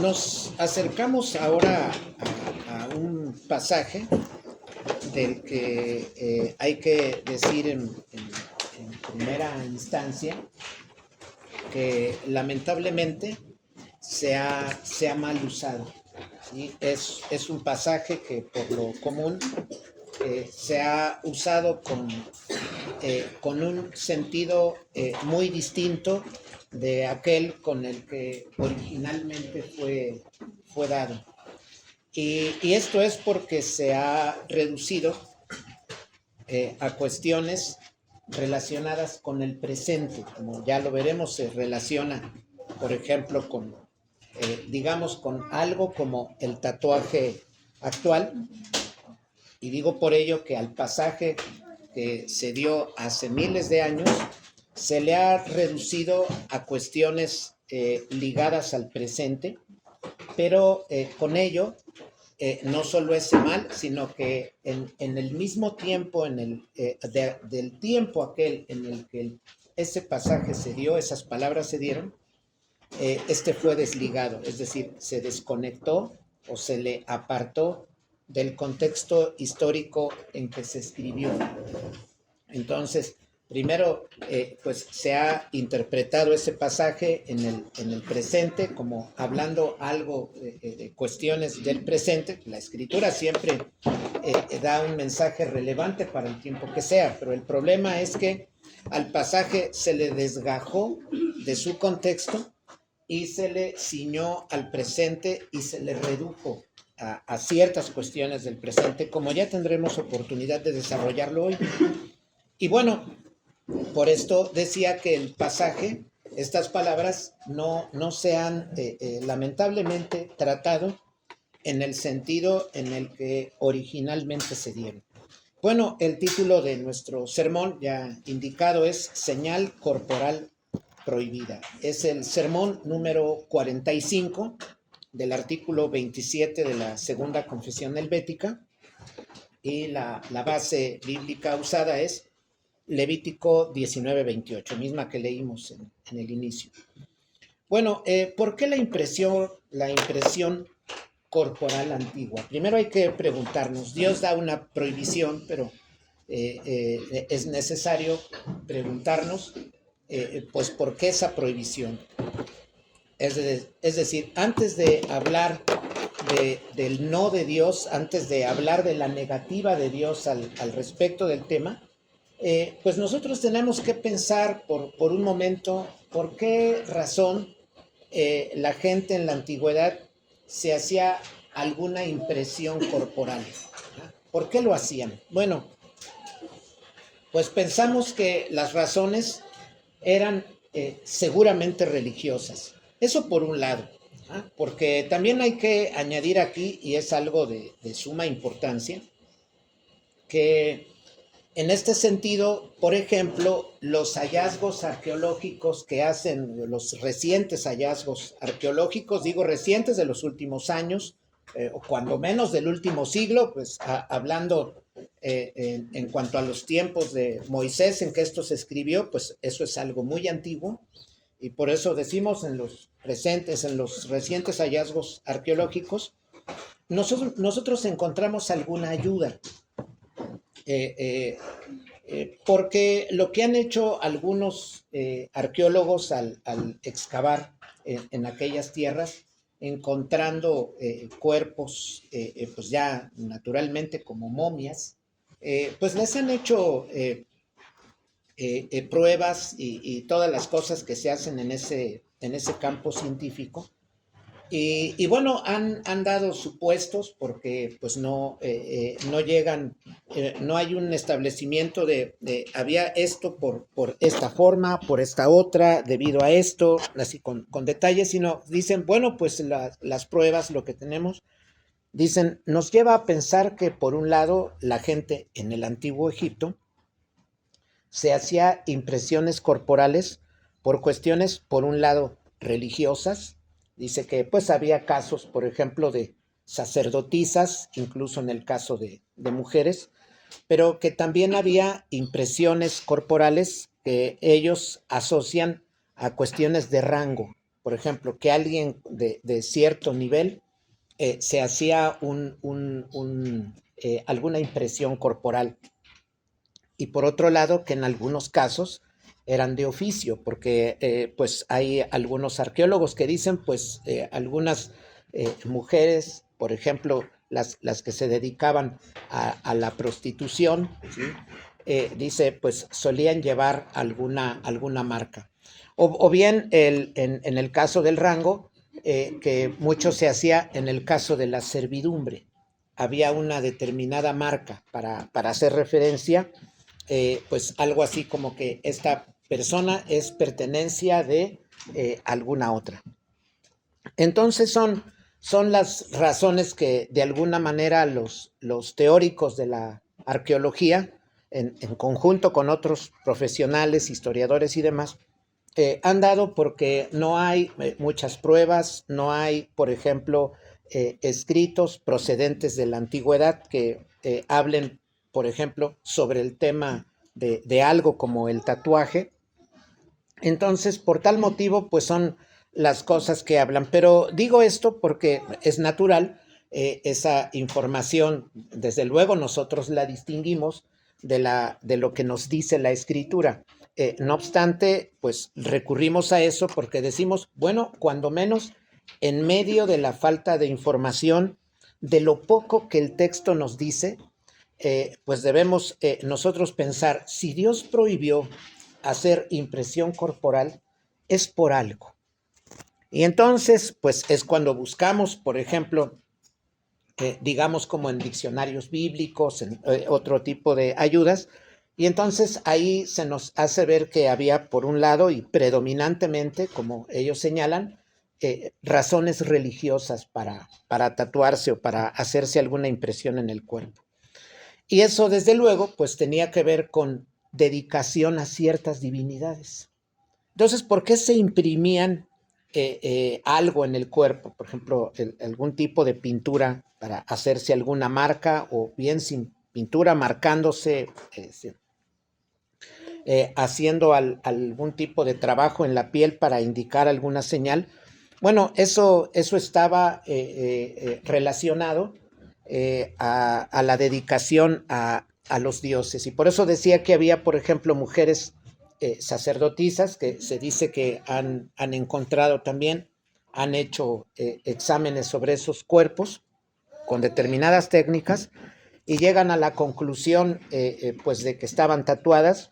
Nos acercamos ahora a un pasaje del que hay que decir en primera instancia que lamentablemente se ha mal usado, ¿sí? Es un pasaje que por lo común se ha usado con un sentido muy distinto de aquel con el que originalmente fue dado. Y esto es porque se ha reducido a cuestiones relacionadas con el presente. Como ya lo veremos, se relaciona, por ejemplo, digamos, con algo como el tatuaje actual. Y digo por ello que al pasaje que se dio hace miles de años se le ha reducido a cuestiones ligadas al presente, pero con ello no solo es mal, sino que en el mismo tiempo, del tiempo aquel en el que ese pasaje se dio, esas palabras se dieron, este fue desligado, es decir, se desconectó o se le apartó del contexto histórico en que se escribió. Entonces, primero, pues se ha interpretado ese pasaje en el presente como hablando algo de cuestiones del presente. La escritura siempre da un mensaje relevante para el tiempo que sea, pero el problema es que al pasaje se le desgajó de su contexto y se le ciñó al presente y se le redujo a ciertas cuestiones del presente, como ya tendremos oportunidad de desarrollarlo hoy. Y bueno, por esto decía que el pasaje, estas palabras no se han lamentablemente tratado en el sentido en el que originalmente se dieron. Bueno, el título de nuestro sermón ya indicado es Señal Corporal Prohibida. Es el sermón número 45 del artículo 27 de la Segunda Confesión Helvética, y la base bíblica usada es Levítico 19:28, misma que leímos en el inicio. Bueno, ¿por qué la impresión corporal antigua? Primero hay que preguntarnos, Dios da una prohibición, pero es necesario preguntarnos, pues, ¿por qué esa prohibición? Es decir, antes de hablar del no de Dios, antes de hablar de la negativa de Dios al respecto del tema, pues nosotros tenemos que pensar por un momento por qué razón la gente en la antigüedad se hacía alguna impresión corporal. ¿Por qué lo hacían? Bueno, pues pensamos que las razones eran seguramente religiosas. Eso por un lado, porque también hay que añadir aquí, y es algo de suma importancia, que en este sentido, por ejemplo, los hallazgos arqueológicos que hacen, los recientes hallazgos arqueológicos, digo recientes de los últimos años, o cuando menos del último siglo, pues hablando en cuanto a los tiempos de Moisés en que esto se escribió, pues eso es algo muy antiguo, y por eso decimos en los recientes hallazgos arqueológicos, nosotros encontramos alguna ayuda. Porque lo que han hecho algunos arqueólogos al excavar en aquellas tierras, encontrando cuerpos, pues ya naturalmente como momias, pues les han hecho pruebas y todas las cosas que se hacen en ese campo científico. Y bueno, han dado supuestos porque pues no llegan, no hay un establecimiento de había esto por esta forma, por esta otra, debido a esto, así con detalles, sino dicen, bueno, pues las pruebas, lo que tenemos, dicen, nos lleva a pensar que por un lado la gente en el antiguo Egipto se hacía impresiones corporales por cuestiones, por un lado, religiosas. Dice que pues había casos, por ejemplo, de sacerdotisas, incluso en el caso de mujeres, pero que también había impresiones corporales que ellos asocian a cuestiones de rango. por ejemplo, que alguien de cierto nivel se hacía alguna impresión corporal. Y por otro lado, que en algunos casos eran de oficio, porque pues hay algunos arqueólogos que dicen, pues algunas mujeres, por ejemplo, las que se dedicaban a la prostitución, ¿sí? Dice, pues solían llevar alguna marca. O bien en el caso del rango, que mucho se hacía en el caso de la servidumbre. Había una determinada marca para hacer referencia, pues algo así como que esta persona es pertenencia de alguna otra. Entonces son las razones que de alguna manera los teóricos de la arqueología, en conjunto con otros profesionales, historiadores y demás, han dado porque no hay muchas pruebas, no hay, por ejemplo, escritos procedentes de la antigüedad que hablen, por ejemplo, sobre el tema de algo como el tatuaje. Entonces, por tal motivo, pues son las cosas que hablan. Pero digo esto porque es natural, esa información, desde luego nosotros la distinguimos de lo que nos dice la escritura. No obstante, pues recurrimos a eso porque decimos, bueno, cuando menos en medio de la falta de información, de lo poco que el texto nos dice, pues debemos nosotros pensar, si Dios prohibió hacer impresión corporal, es por algo. Y entonces, pues es cuando buscamos, por ejemplo, digamos como en diccionarios bíblicos, en otro tipo de ayudas, y entonces ahí se nos hace ver que había, por un lado, y predominantemente, como ellos señalan, razones religiosas para tatuarse o para hacerse alguna impresión en el cuerpo. Y eso, desde luego, pues tenía que ver con dedicación a ciertas divinidades. Entonces, ¿por qué se imprimían algo en el cuerpo? Por ejemplo, algún tipo de pintura para hacerse alguna marca, o bien sin pintura, marcándose, haciendo algún tipo de trabajo en la piel para indicar alguna señal. Bueno, eso estaba relacionado a la dedicación a los dioses. Y por eso decía que había, por ejemplo, mujeres sacerdotisas que se dice que han encontrado también, han hecho exámenes sobre esos cuerpos con determinadas técnicas y llegan a la conclusión pues de que estaban tatuadas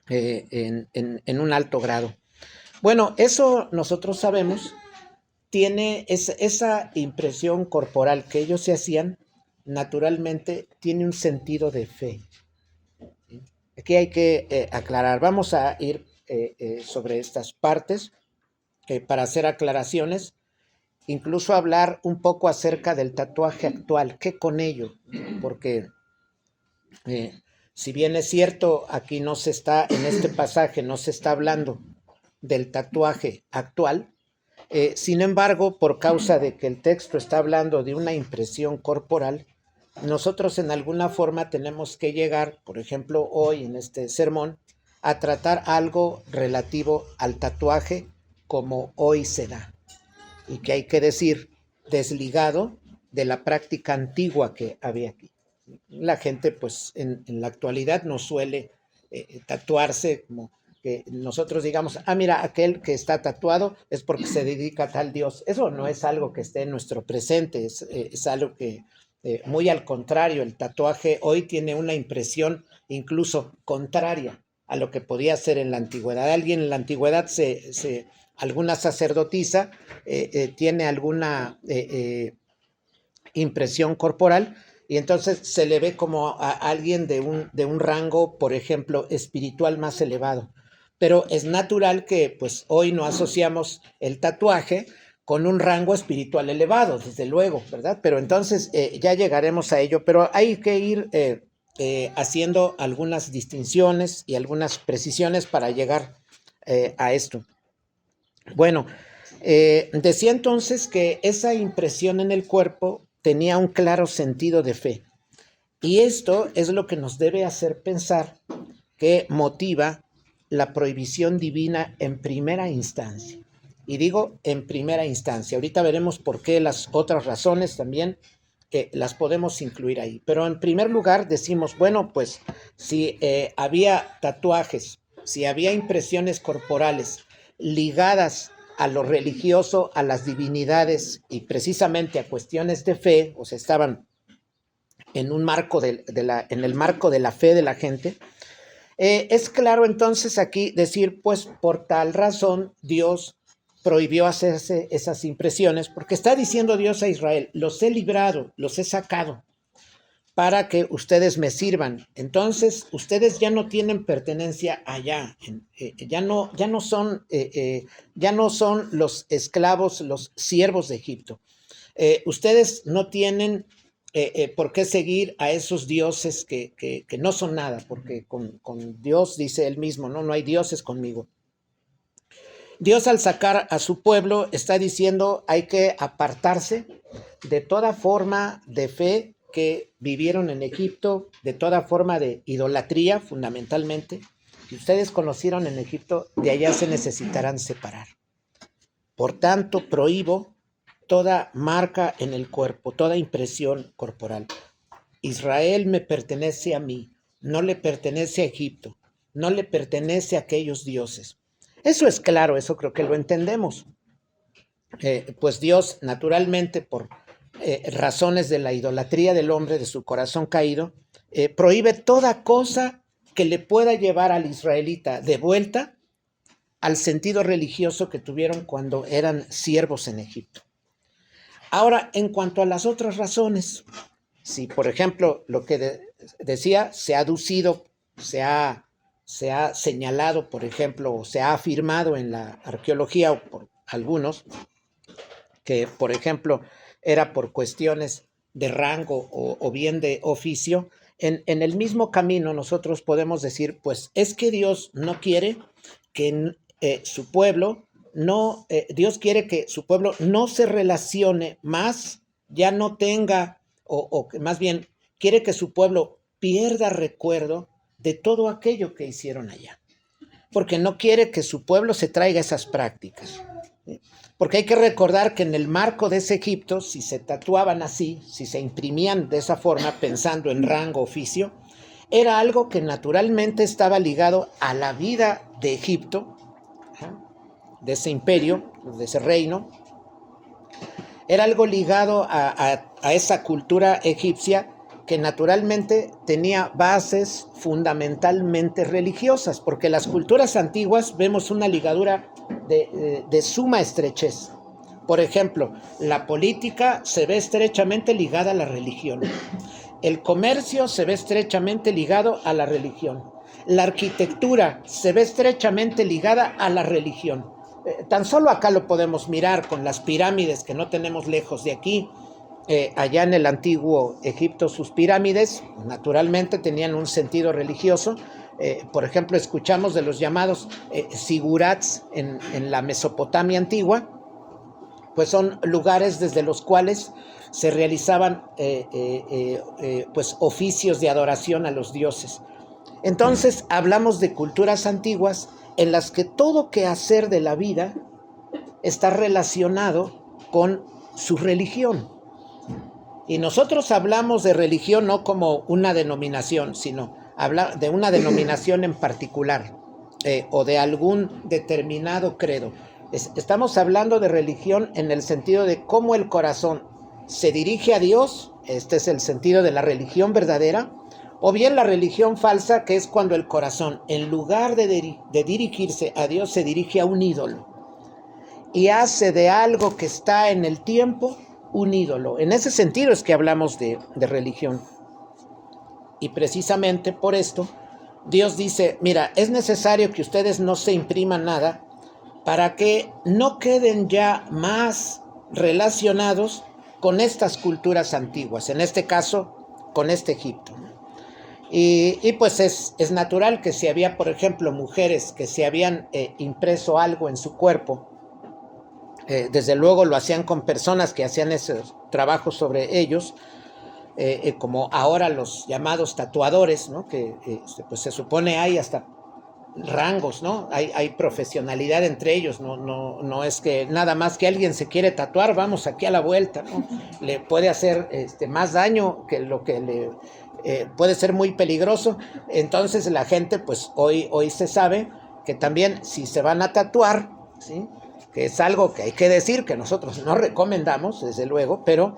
en un alto grado. Bueno, eso nosotros sabemos, tiene esa impresión corporal que ellos se hacían, naturalmente tiene un sentido de fe. Aquí hay que aclarar, vamos a ir sobre estas partes para hacer aclaraciones, incluso hablar un poco acerca del tatuaje actual, ¿qué con ello? Porque si bien es cierto, aquí no se está, en este pasaje no se está hablando del tatuaje actual, sin embargo, por causa de que el texto está hablando de una impresión corporal, nosotros en alguna forma tenemos que llegar, por ejemplo, hoy en este sermón, a tratar algo relativo al tatuaje como hoy se da. Y que hay que decir, desligado de la práctica antigua que había aquí. La gente, pues, en la actualidad no suele tatuarse como que nosotros digamos, mira, aquel que está tatuado es porque se dedica a tal Dios. Eso no es algo que esté en nuestro presente, es algo que, muy al contrario, el tatuaje hoy tiene una impresión incluso contraria a lo que podía ser en la antigüedad. Alguien en la antigüedad alguna sacerdotisa tiene alguna impresión corporal y entonces se le ve como a alguien de un rango, por ejemplo, espiritual más elevado. Pero es natural que pues hoy no asociamos el tatuaje con un rango espiritual elevado, desde luego, ¿verdad? Pero entonces ya llegaremos a ello, pero hay que ir haciendo algunas distinciones y algunas precisiones para llegar a esto. Bueno, decía entonces que esa impresión en el cuerpo tenía un claro sentido de fe. Y esto es lo que nos debe hacer pensar que motiva la prohibición divina en primera instancia. Y digo en primera instancia. Ahorita veremos por qué las otras razones también las podemos incluir ahí. Pero en primer lugar decimos, bueno, pues si había tatuajes, si había impresiones corporales ligadas a lo religioso, a las divinidades y precisamente a cuestiones de fe, o sea, estaban en un marco en el marco de la fe de la gente, es claro entonces aquí decir, pues por tal razón Dios prohibió hacerse esas impresiones, porque está diciendo Dios a Israel, los he librado, los he sacado para que ustedes me sirvan. Entonces, ustedes ya no tienen pertenencia allá, ya no son los esclavos, los siervos de Egipto. Ustedes no tienen por qué seguir a esos dioses que no son nada, porque con Dios dice él mismo, no hay dioses conmigo. Dios al sacar a su pueblo está diciendo hay que apartarse de toda forma de fe que vivieron en Egipto, de toda forma de idolatría fundamentalmente, que ustedes conocieron en Egipto, de allá se necesitarán separar. Por tanto, prohíbo toda marca en el cuerpo, toda impresión corporal. Israel me pertenece a mí, no le pertenece a Egipto, no le pertenece a aquellos dioses. Eso es claro, eso creo que lo entendemos. Pues Dios, naturalmente, por razones de la idolatría del hombre, de su corazón caído, prohíbe toda cosa que le pueda llevar al israelita de vuelta al sentido religioso que tuvieron cuando eran siervos en Egipto. Ahora, en cuanto a las otras razones, si por ejemplo lo que decía se ha aducido, se ha señalado, por ejemplo, o se ha afirmado en la arqueología o por algunos, que por ejemplo era por cuestiones de rango o bien de oficio, en el mismo camino nosotros podemos decir, pues es que Dios no quiere que su pueblo Dios quiere que su pueblo no se relacione más, ya no tenga, o más bien quiere que su pueblo pierda recuerdo de todo aquello que hicieron allá, porque no quiere que su pueblo se traiga esas prácticas. Porque hay que recordar que en el marco de ese Egipto, si se tatuaban así, si se imprimían de esa forma, pensando en rango, oficio, era algo que naturalmente estaba ligado a la vida de Egipto, de ese imperio, de ese reino. Era algo ligado a esa cultura egipcia que naturalmente tenía bases fundamentalmente religiosas, porque las culturas antiguas vemos una ligadura de suma estrechez. Por ejemplo, la política se ve estrechamente ligada a la religión. El comercio se ve estrechamente ligado a la religión. La arquitectura se ve estrechamente ligada a la religión. Tan solo acá lo podemos mirar con las pirámides que no tenemos lejos de aquí. Allá en el antiguo Egipto sus pirámides naturalmente tenían un sentido religioso. Por ejemplo, escuchamos de los llamados zigurats en la Mesopotamia antigua, pues son lugares desde los cuales se realizaban pues oficios de adoración a los dioses. Entonces hablamos de culturas antiguas en las que todo quehacer de la vida está relacionado con su religión. Y nosotros hablamos de religión no como una denominación, sino habla de una denominación en particular o de algún determinado credo. Estamos hablando de religión en el sentido de cómo el corazón se dirige a Dios, este es el sentido de la religión verdadera, o bien la religión falsa, que es cuando el corazón, en lugar de dirigirse a Dios, se dirige a un ídolo y hace de algo que está en el tiempo un ídolo. En ese sentido es que hablamos de religión. Y precisamente por esto, Dios dice, mira, es necesario que ustedes no se impriman nada para que no queden ya más relacionados con estas culturas antiguas, en este caso, con este Egipto. Y pues es natural que si había, por ejemplo, mujeres que se habían impreso algo en su cuerpo, desde luego lo hacían con personas que hacían esos trabajos sobre ellos, como ahora los llamados tatuadores, ¿no? Que pues se supone hay hasta rangos, ¿no? Hay profesionalidad entre ellos, no es que nada más que alguien se quiere tatuar, vamos aquí a la vuelta, ¿no? Le puede hacer más daño que lo que le puede ser muy peligroso. Entonces la gente, pues hoy se sabe que también si se van a tatuar, ¿sí? Que es algo que hay que decir, que nosotros no recomendamos, desde luego, pero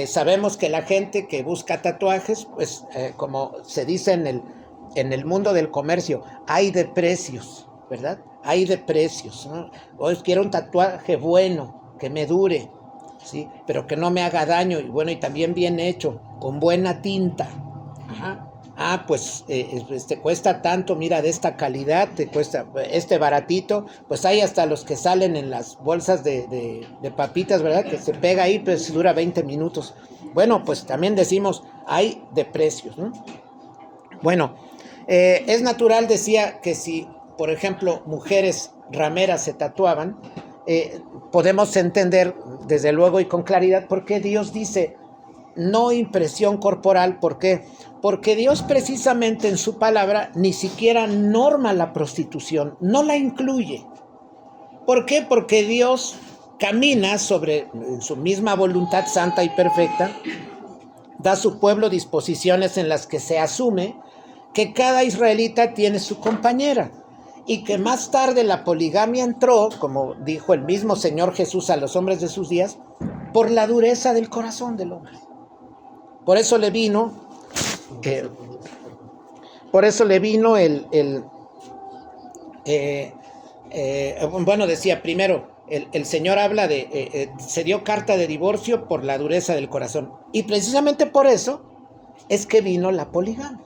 sabemos que la gente que busca tatuajes, pues como se dice en el mundo del comercio, hay de precios, ¿verdad? Hay de precios, ¿no? Hoy quiero un tatuaje bueno, que me dure, ¿sí? Pero que no me haga daño, y bueno, y también bien hecho, con buena tinta. Ajá. Pues te cuesta tanto, mira, de esta calidad, te cuesta este baratito, pues hay hasta los que salen en las bolsas de papitas, ¿verdad? Que se pega ahí, pues dura 20 minutos. Bueno, pues también decimos, hay de precios, ¿no? Bueno, es natural, decía, que si, por ejemplo, mujeres rameras se tatuaban, podemos entender, desde luego y con claridad, por qué Dios dice no impresión corporal. ¿Por qué? Porque Dios precisamente en su palabra ni siquiera norma la prostitución, no la incluye. ¿Por qué? Porque Dios camina sobre en su misma voluntad santa y perfecta, da a su pueblo disposiciones en las que se asume que cada israelita tiene su compañera y que más tarde la poligamia entró, como dijo el mismo Señor Jesús a los hombres de sus días, por la dureza del corazón del hombre. Por eso le vino bueno, decía primero, el Señor habla se dio carta de divorcio por la dureza del corazón. Y precisamente por eso es que vino la poligamia.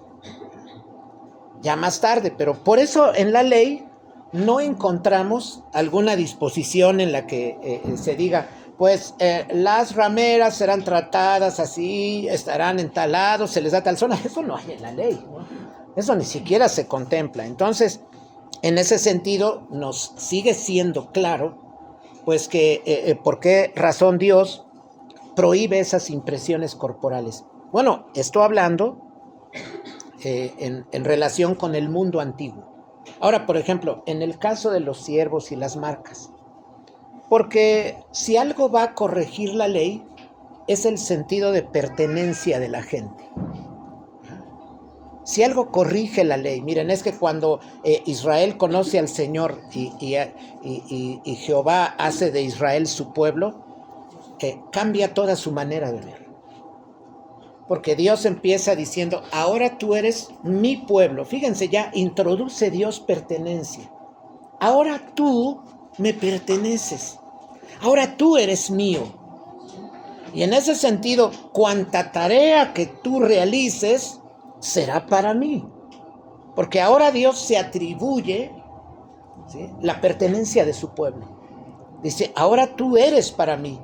Ya más tarde, pero por eso en la ley no encontramos alguna disposición en la que se diga, pues las rameras serán tratadas así, estarán en tal lado, se les da tal zona. Eso no hay en la ley, ¿no? Eso ni siquiera se contempla. Entonces, en ese sentido, nos sigue siendo claro, pues que por qué razón Dios prohíbe esas impresiones corporales. Bueno, estoy hablando en relación con el mundo antiguo. Ahora, por ejemplo, en el caso de los siervos y las marcas, porque si algo va a corregir la ley, es el sentido de pertenencia de la gente. Si algo corrige la ley, miren, es que cuando Israel conoce al Señor y Jehová hace de Israel su pueblo, cambia toda su manera de ver. Porque Dios empieza diciendo, ahora tú eres mi pueblo. Fíjense, ya introduce Dios pertenencia. Ahora tú me perteneces. Ahora tú eres mío. Y en ese sentido, cuanta tarea que tú realices será para mí. Porque ahora Dios se atribuye, ¿sí?, la pertenencia de su pueblo. Dice, ahora tú eres para mí.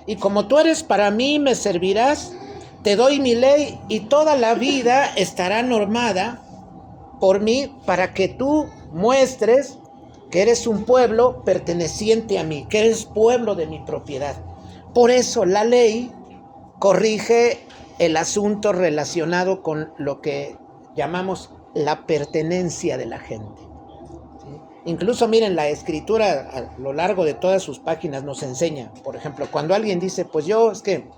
Y como tú eres para mí, me servirás. Te doy mi ley y toda la vida estará normada por mí para que tú muestres que eres un pueblo perteneciente a mí, que eres pueblo de mi propiedad. Por eso la ley corrige el asunto relacionado con lo que llamamos la pertenencia de la gente. ¿Sí? Incluso miren, la Escritura a lo largo de todas sus páginas nos enseña, por ejemplo, cuando alguien dice, pues yo es que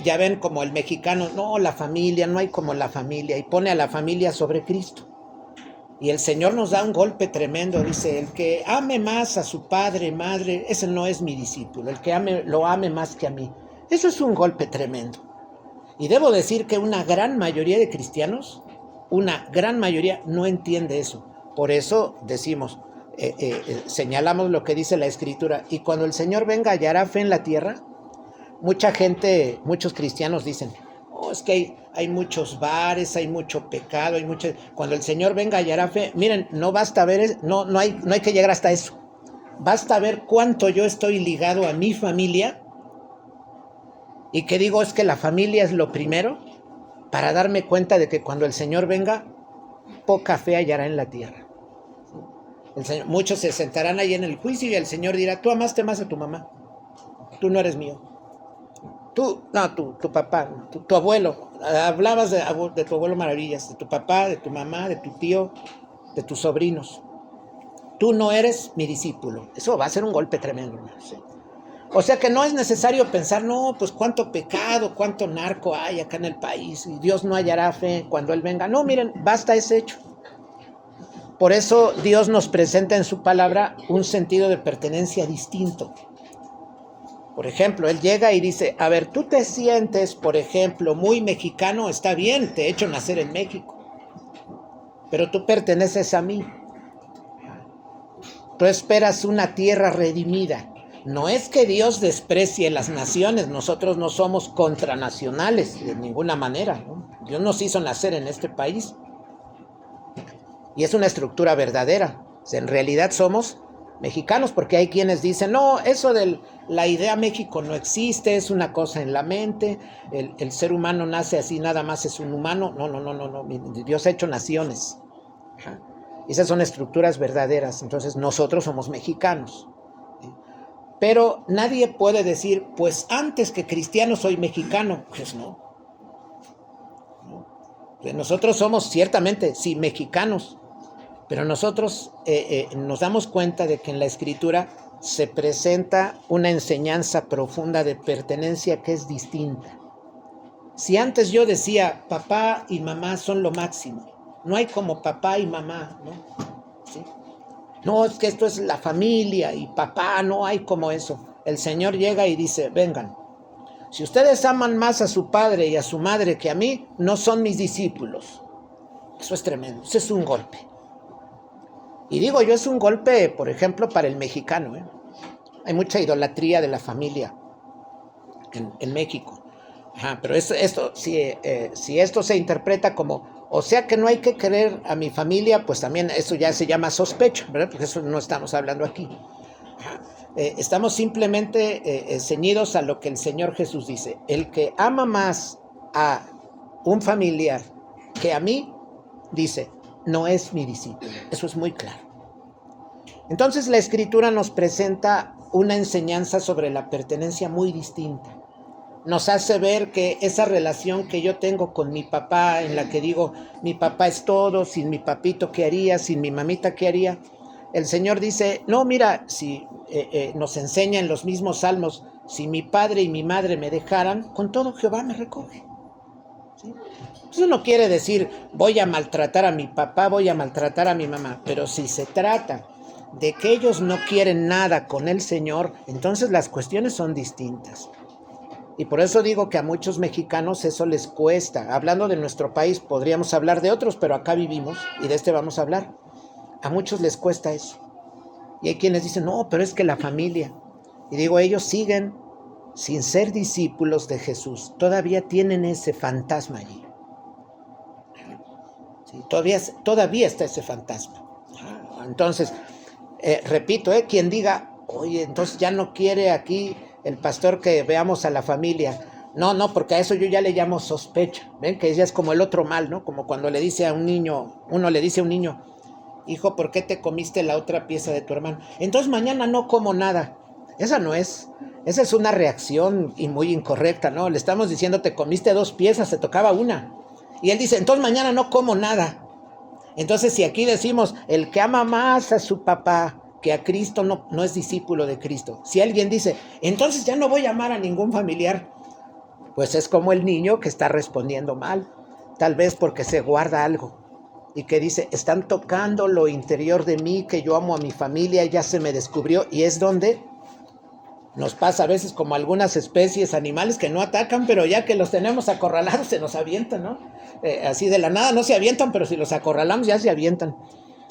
ya ven como el mexicano, no, la familia, no hay como la familia, y pone a la familia sobre Cristo. Y el Señor nos da un golpe tremendo, dice, el que ame más a su padre, madre, ese no es mi discípulo, el que lo ame más que a mí. Eso es un golpe tremendo. Y debo decir que una gran mayoría de cristianos, una gran mayoría no entiende eso. Por eso decimos, señalamos lo que dice la Escritura, y cuando el Señor venga, ¿hallará fe en la tierra? Mucha gente, muchos cristianos dicen, oh, es que hay muchos bares, hay mucho pecado, cuando el Señor venga hallará fe. Miren, no basta ver, no hay que llegar hasta eso. Basta ver cuánto yo estoy ligado a mi familia y que digo es que la familia es lo primero para darme cuenta de que cuando el Señor venga, poca fe hallará en la tierra. Muchos se sentarán ahí en el juicio y el Señor dirá, tú amaste más a tu mamá, tú no eres mío. Tu papá, tu abuelo, hablabas de tu abuelo maravillas, de tu papá, de tu mamá, de tu tío, de tus sobrinos. Tú no eres mi discípulo. Eso va a ser un golpe tremendo, hermano. ¿Sí? O sea que no es necesario pensar, no, pues cuánto pecado, cuánto narco hay acá en el país y Dios no hallará fe cuando Él venga. No, miren, basta ese hecho. Por eso Dios nos presenta en su palabra un sentido de pertenencia distinto. Por ejemplo, Él llega y dice, a ver, tú te sientes, por ejemplo, muy mexicano, está bien, te he hecho nacer en México, pero tú perteneces a mí. Tú esperas una tierra redimida. No es que Dios desprecie las naciones, nosotros no somos contranacionales de ninguna manera, ¿no? Dios nos hizo nacer en este país y es una estructura verdadera. O sea, en realidad somos mexicanos, porque hay quienes dicen, no, eso de la idea México no existe, es una cosa en la mente, el ser humano nace así, nada más es un humano. No, Dios ha hecho naciones. Ajá. Esas son estructuras verdaderas, entonces nosotros somos mexicanos. Pero nadie puede decir, pues antes que cristiano soy mexicano. Pues no. Nosotros somos ciertamente, sí, mexicanos, pero nosotros nos damos cuenta de que en la Escritura se presenta una enseñanza profunda de pertenencia que es distinta. Si antes yo decía, papá y mamá son lo máximo, no hay como papá y mamá, ¿no? ¿Sí? No, es que esto es la familia y papá, no hay como eso. El Señor llega y dice, vengan, si ustedes aman más a su padre y a su madre que a mí, no son mis discípulos. Eso es tremendo, eso es un golpe. Y digo yo, es un golpe, por ejemplo, para el mexicano, ¿eh? Hay mucha idolatría de la familia en México. Ajá, pero si esto se interpreta como, o sea que no hay que querer a mi familia, pues también eso ya se llama sospecha, ¿verdad? Porque eso no estamos hablando aquí. Ajá. Estamos simplemente ceñidos a lo que el Señor Jesús dice. El que ama más a un familiar que a mí, dice, no es mi discípulo. Eso es muy claro. Entonces la Escritura nos presenta una enseñanza sobre la pertenencia muy distinta. Nos hace ver que esa relación que yo tengo con mi papá, en la que digo, mi papá es todo, sin mi papito, ¿qué haría? Sin mi mamita, ¿qué haría? El Señor dice, no, mira, si nos enseña en los mismos salmos, si mi padre y mi madre me dejaran, con todo Jehová me recoge. ¿Sí? Eso no quiere decir, voy a maltratar a mi papá, voy a maltratar a mi mamá, pero si se trata de que ellos no quieren nada con el Señor, entonces las cuestiones son distintas. Y por eso digo que a muchos mexicanos eso les cuesta. Hablando de nuestro país, podríamos hablar de otros, pero acá vivimos y de este vamos a hablar. A muchos les cuesta eso. Y hay quienes dicen, no, pero es que la familia. Y digo, ellos siguen sin ser discípulos de Jesús. Todavía tienen ese fantasma allí. Sí, todavía está ese fantasma. Entonces, repito, quien diga, oye, entonces ya no quiere aquí el pastor que veamos a la familia. No, porque a eso yo ya le llamo sospecha. ¿Ven? Que ya es como el otro mal, ¿no? Como cuando le dice a un niño, uno le dice a un niño, hijo, ¿por qué te comiste la otra pieza de tu hermano? Entonces mañana no como nada. Esa no es. Esa es una reacción y muy incorrecta, ¿no? Le estamos diciendo, te comiste 2 piezas, te tocaba una. Y él dice, entonces mañana no como nada. Entonces, si aquí decimos, el que ama más a su papá que a Cristo no es discípulo de Cristo. Si alguien dice, entonces ya no voy a amar a ningún familiar, pues es como el niño que está respondiendo mal, tal vez porque se guarda algo y que dice, están tocando lo interior de mí, que yo amo a mi familia, ya se me descubrió, y es donde nos pasa a veces como algunas especies animales que no atacan, pero ya que los tenemos acorralados se nos avientan, ¿no? Así de la nada no se avientan, pero si los acorralamos ya se avientan.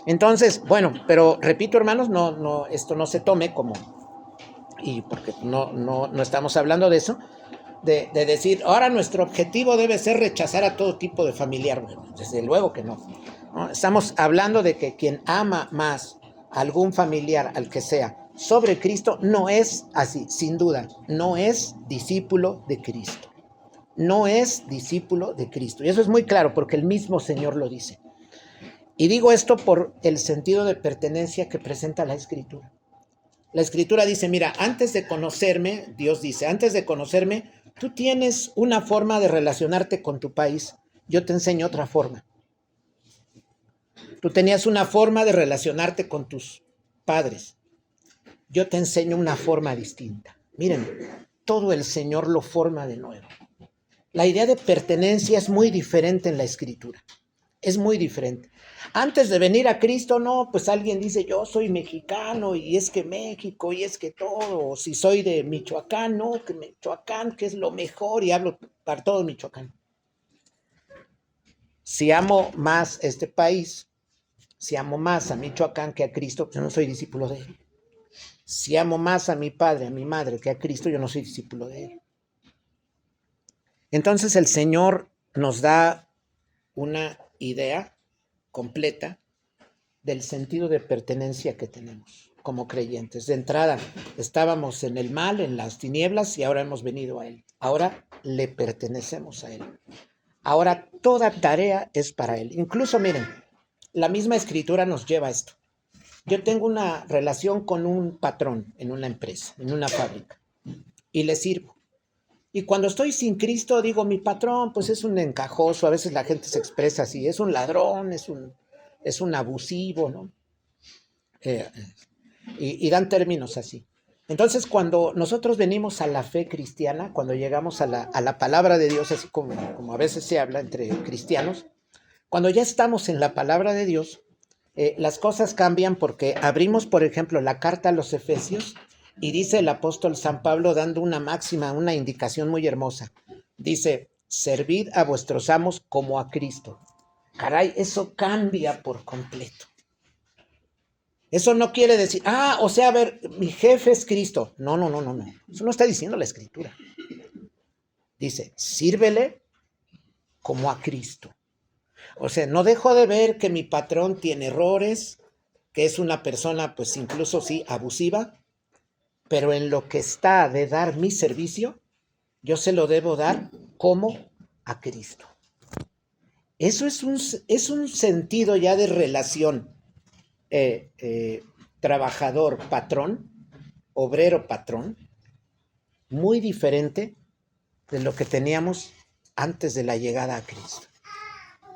Entonces, bueno, pero repito, hermanos, esto no se tome como, y porque no estamos hablando de eso, de decir, ahora nuestro objetivo debe ser rechazar a todo tipo de familiar. Bueno, desde luego que no. Estamos hablando de que quien ama más a algún familiar, al que sea, sobre Cristo, no es así, sin duda, no es discípulo de Cristo. No es discípulo de Cristo. Y eso es muy claro porque el mismo Señor lo dice. Y digo esto por el sentido de pertenencia que presenta la Escritura. La Escritura dice, mira, antes de conocerme, Dios dice, antes de conocerme, tú tienes una forma de relacionarte con tu país. Yo te enseño otra forma. Tú tenías una forma de relacionarte con tus padres. Yo te enseño una forma distinta. Miren, todo el Señor lo forma de nuevo. La idea de pertenencia es muy diferente en la Escritura. Es muy diferente. Antes de venir a Cristo, no, pues alguien dice, yo soy mexicano y es que México y es que todo. O si soy de Michoacán, no, que Michoacán, que es lo mejor, y hablo para todo Michoacán. Si amo más este país, si amo más a Michoacán que a Cristo, pues yo no soy discípulo de él. Si amo más a mi padre, a mi madre que a Cristo, yo no soy discípulo de él. Entonces el Señor nos da una idea completa del sentido de pertenencia que tenemos como creyentes. De entrada, estábamos en el mal, en las tinieblas, y ahora hemos venido a Él. Ahora le pertenecemos a Él. Ahora toda tarea es para Él. Incluso, miren, la misma Escritura nos lleva a esto. Yo tengo una relación con un patrón en una empresa, en una fábrica, y le sirvo. Y cuando estoy sin Cristo, digo, mi patrón, pues es un encajoso, a veces la gente se expresa así, es un ladrón, es un abusivo, ¿no? Y dan términos así. Entonces, cuando nosotros venimos a la fe cristiana, cuando llegamos a la palabra de Dios, así como a veces se habla entre cristianos, cuando ya estamos en la palabra de Dios, las cosas cambian porque abrimos, por ejemplo, la carta a los Efesios y dice el apóstol San Pablo dando una máxima, una indicación muy hermosa. Dice, servid a vuestros amos como a Cristo. Caray, eso cambia por completo. Eso no quiere decir, o sea, a ver, mi jefe es Cristo. No. Eso no está diciendo la Escritura. Dice, sírvele como a Cristo. O sea, no dejo de ver que mi patrón tiene errores, que es una persona, pues incluso sí, abusiva, pero en lo que está de dar mi servicio, yo se lo debo dar como a Cristo. Eso es un sentido ya de relación trabajador-patrón, obrero-patrón, muy diferente de lo que teníamos antes de la llegada a Cristo.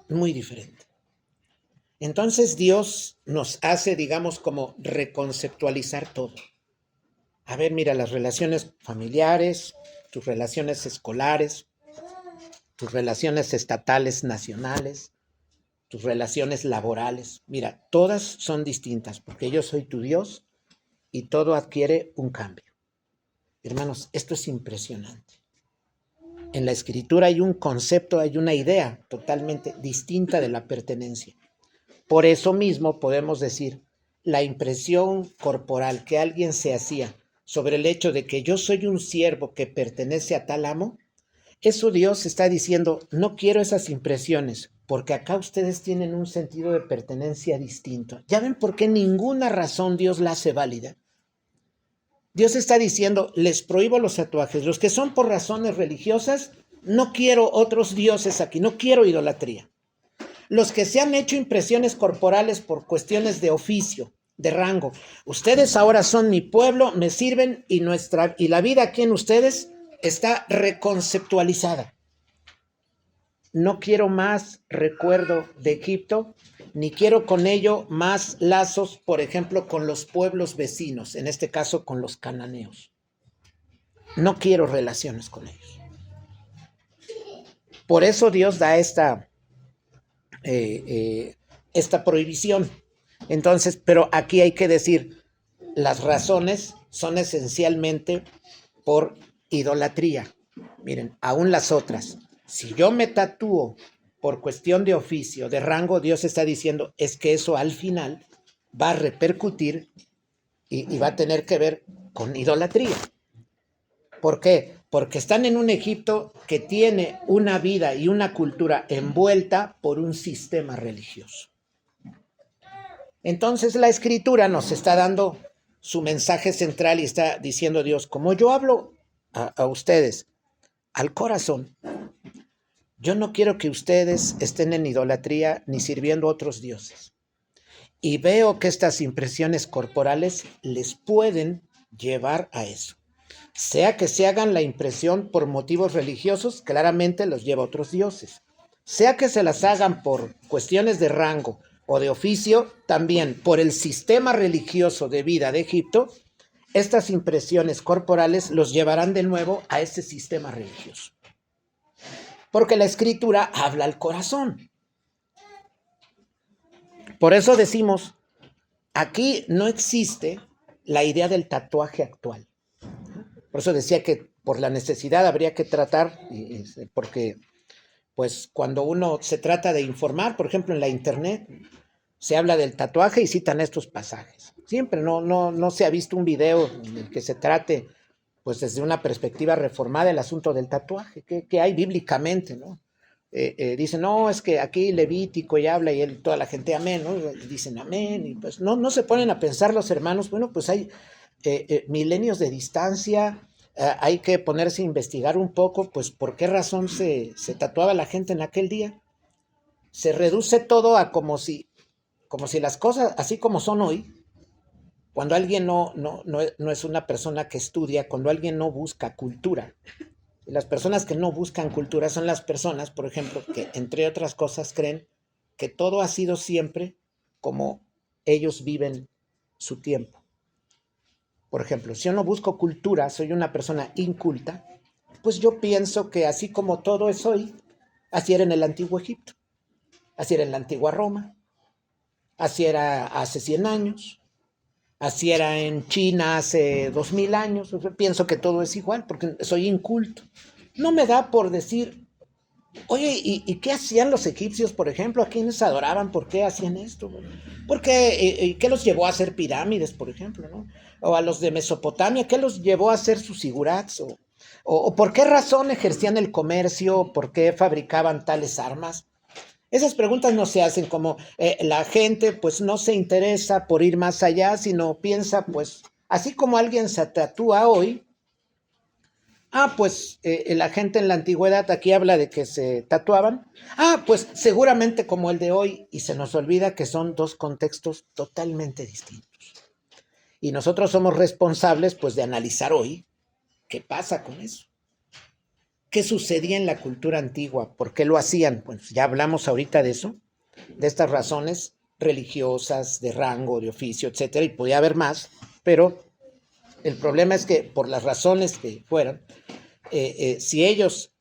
Muy diferente. Entonces Dios nos hace, digamos, como reconceptualizar todo. A ver, mira, las relaciones familiares, tus relaciones escolares, tus relaciones estatales, nacionales, tus relaciones laborales. Mira, todas son distintas porque yo soy tu Dios y todo adquiere un cambio. Hermanos, esto es impresionante. En la Escritura hay un concepto, hay una idea totalmente distinta de la pertenencia. Por eso mismo podemos decir, la impresión corporal que alguien se hacía sobre el hecho de que yo soy un siervo que pertenece a tal amo, eso Dios está diciendo, no quiero esas impresiones, porque acá ustedes tienen un sentido de pertenencia distinto. ¿Ya ven por qué ninguna razón Dios la hace válida? Dios está diciendo, les prohíbo los tatuajes. Los que son por razones religiosas, no quiero otros dioses aquí, no quiero idolatría. Los que se han hecho impresiones corporales por cuestiones de oficio, de rango, ustedes ahora son mi pueblo, me sirven y la vida aquí en ustedes está reconceptualizada. No quiero más recuerdo de Egipto, ni quiero con ello más lazos, por ejemplo, con los pueblos vecinos, en este caso con los cananeos. No quiero relaciones con ellos. Por eso Dios da esta prohibición. Entonces, pero aquí hay que decir, las razones son esencialmente por idolatría. Miren, aún las otras. Si yo me tatúo por cuestión de oficio, de rango, Dios está diciendo, es que eso al final va a repercutir y va a tener que ver con idolatría. ¿Por qué? Porque están en un Egipto que tiene una vida y una cultura envuelta por un sistema religioso. Entonces la Escritura nos está dando su mensaje central y está diciendo Dios, como yo hablo a ustedes al corazón, yo no quiero que ustedes estén en idolatría ni sirviendo a otros dioses. Y veo que estas impresiones corporales les pueden llevar a eso. Sea que se hagan la impresión por motivos religiosos, claramente los lleva a otros dioses. Sea que se las hagan por cuestiones de rango o de oficio, también por el sistema religioso de vida de Egipto, estas impresiones corporales los llevarán de nuevo a ese sistema religioso. Porque la escritura habla al corazón. Por eso decimos, aquí no existe la idea del tatuaje actual. Por eso decía que por la necesidad habría que tratar, porque pues cuando uno se trata de informar, por ejemplo en la internet, se habla del tatuaje y citan estos pasajes. Siempre no se ha visto un video en el que se trate, pues desde una perspectiva reformada, el asunto del tatuaje, que hay bíblicamente, ¿no? Dicen, no, es que aquí Levítico y habla y toda la gente amén, ¿no? Dicen amén, y pues no se ponen a pensar los hermanos, bueno, pues hay milenios de distancia, hay que ponerse a investigar un poco, pues por qué razón se tatuaba la gente en aquel día. Se reduce todo a como si las cosas, así como son hoy, cuando alguien no es una persona que estudia, cuando alguien no busca cultura. Las personas que no buscan cultura son las personas, por ejemplo, que entre otras cosas creen que todo ha sido siempre como ellos viven su tiempo. Por ejemplo, si yo no busco cultura, soy una persona inculta, pues yo pienso que así como todo es hoy, así era en el antiguo Egipto, así era en la antigua Roma, así era hace 100 años, así era en China hace 2000 años. Yo pienso que todo es igual porque soy inculto. No me da por decir, oye, ¿y qué hacían los egipcios, por ejemplo? ¿A quiénes adoraban? ¿Por qué hacían esto? ¿Por qué, qué los llevó a hacer pirámides, por ejemplo, ¿no? O a los de Mesopotamia, ¿qué los llevó a hacer sus zigurats? ¿O por qué razón ejercían el comercio? ¿Por qué fabricaban tales armas? Esas preguntas no se hacen como la gente pues no se interesa por ir más allá, sino piensa pues, así como alguien se tatúa hoy, pues la gente en la antigüedad aquí habla de que se tatuaban, pues seguramente como el de hoy, y se nos olvida que son dos contextos totalmente distintos. Y nosotros somos responsables pues de analizar hoy qué pasa con eso. ¿Qué sucedía en la cultura antigua? ¿Por qué lo hacían? Pues ya hablamos ahorita de eso, de estas razones religiosas, de rango, de oficio, etcétera, y podía haber más, pero el problema es que por las razones que fueran, si ellos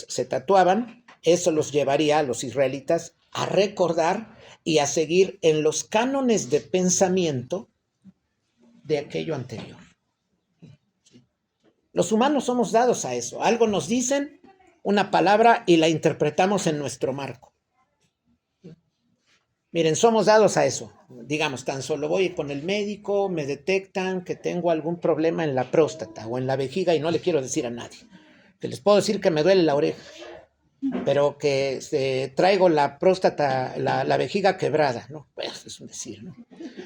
se tatuaban, eso los llevaría a los israelitas a recordar y a seguir en los cánones de pensamiento de aquello anterior. Los humanos somos dados a eso. Algo nos dicen, una palabra, y la interpretamos en nuestro marco. Miren, somos dados a eso. Digamos, tan solo voy con el médico, me detectan que tengo algún problema en la próstata o en la vejiga y no le quiero decir a nadie. Que les puedo decir que me duele la oreja, pero que traigo la próstata, la vejiga quebrada, ¿no? Pues es un decir, ¿no?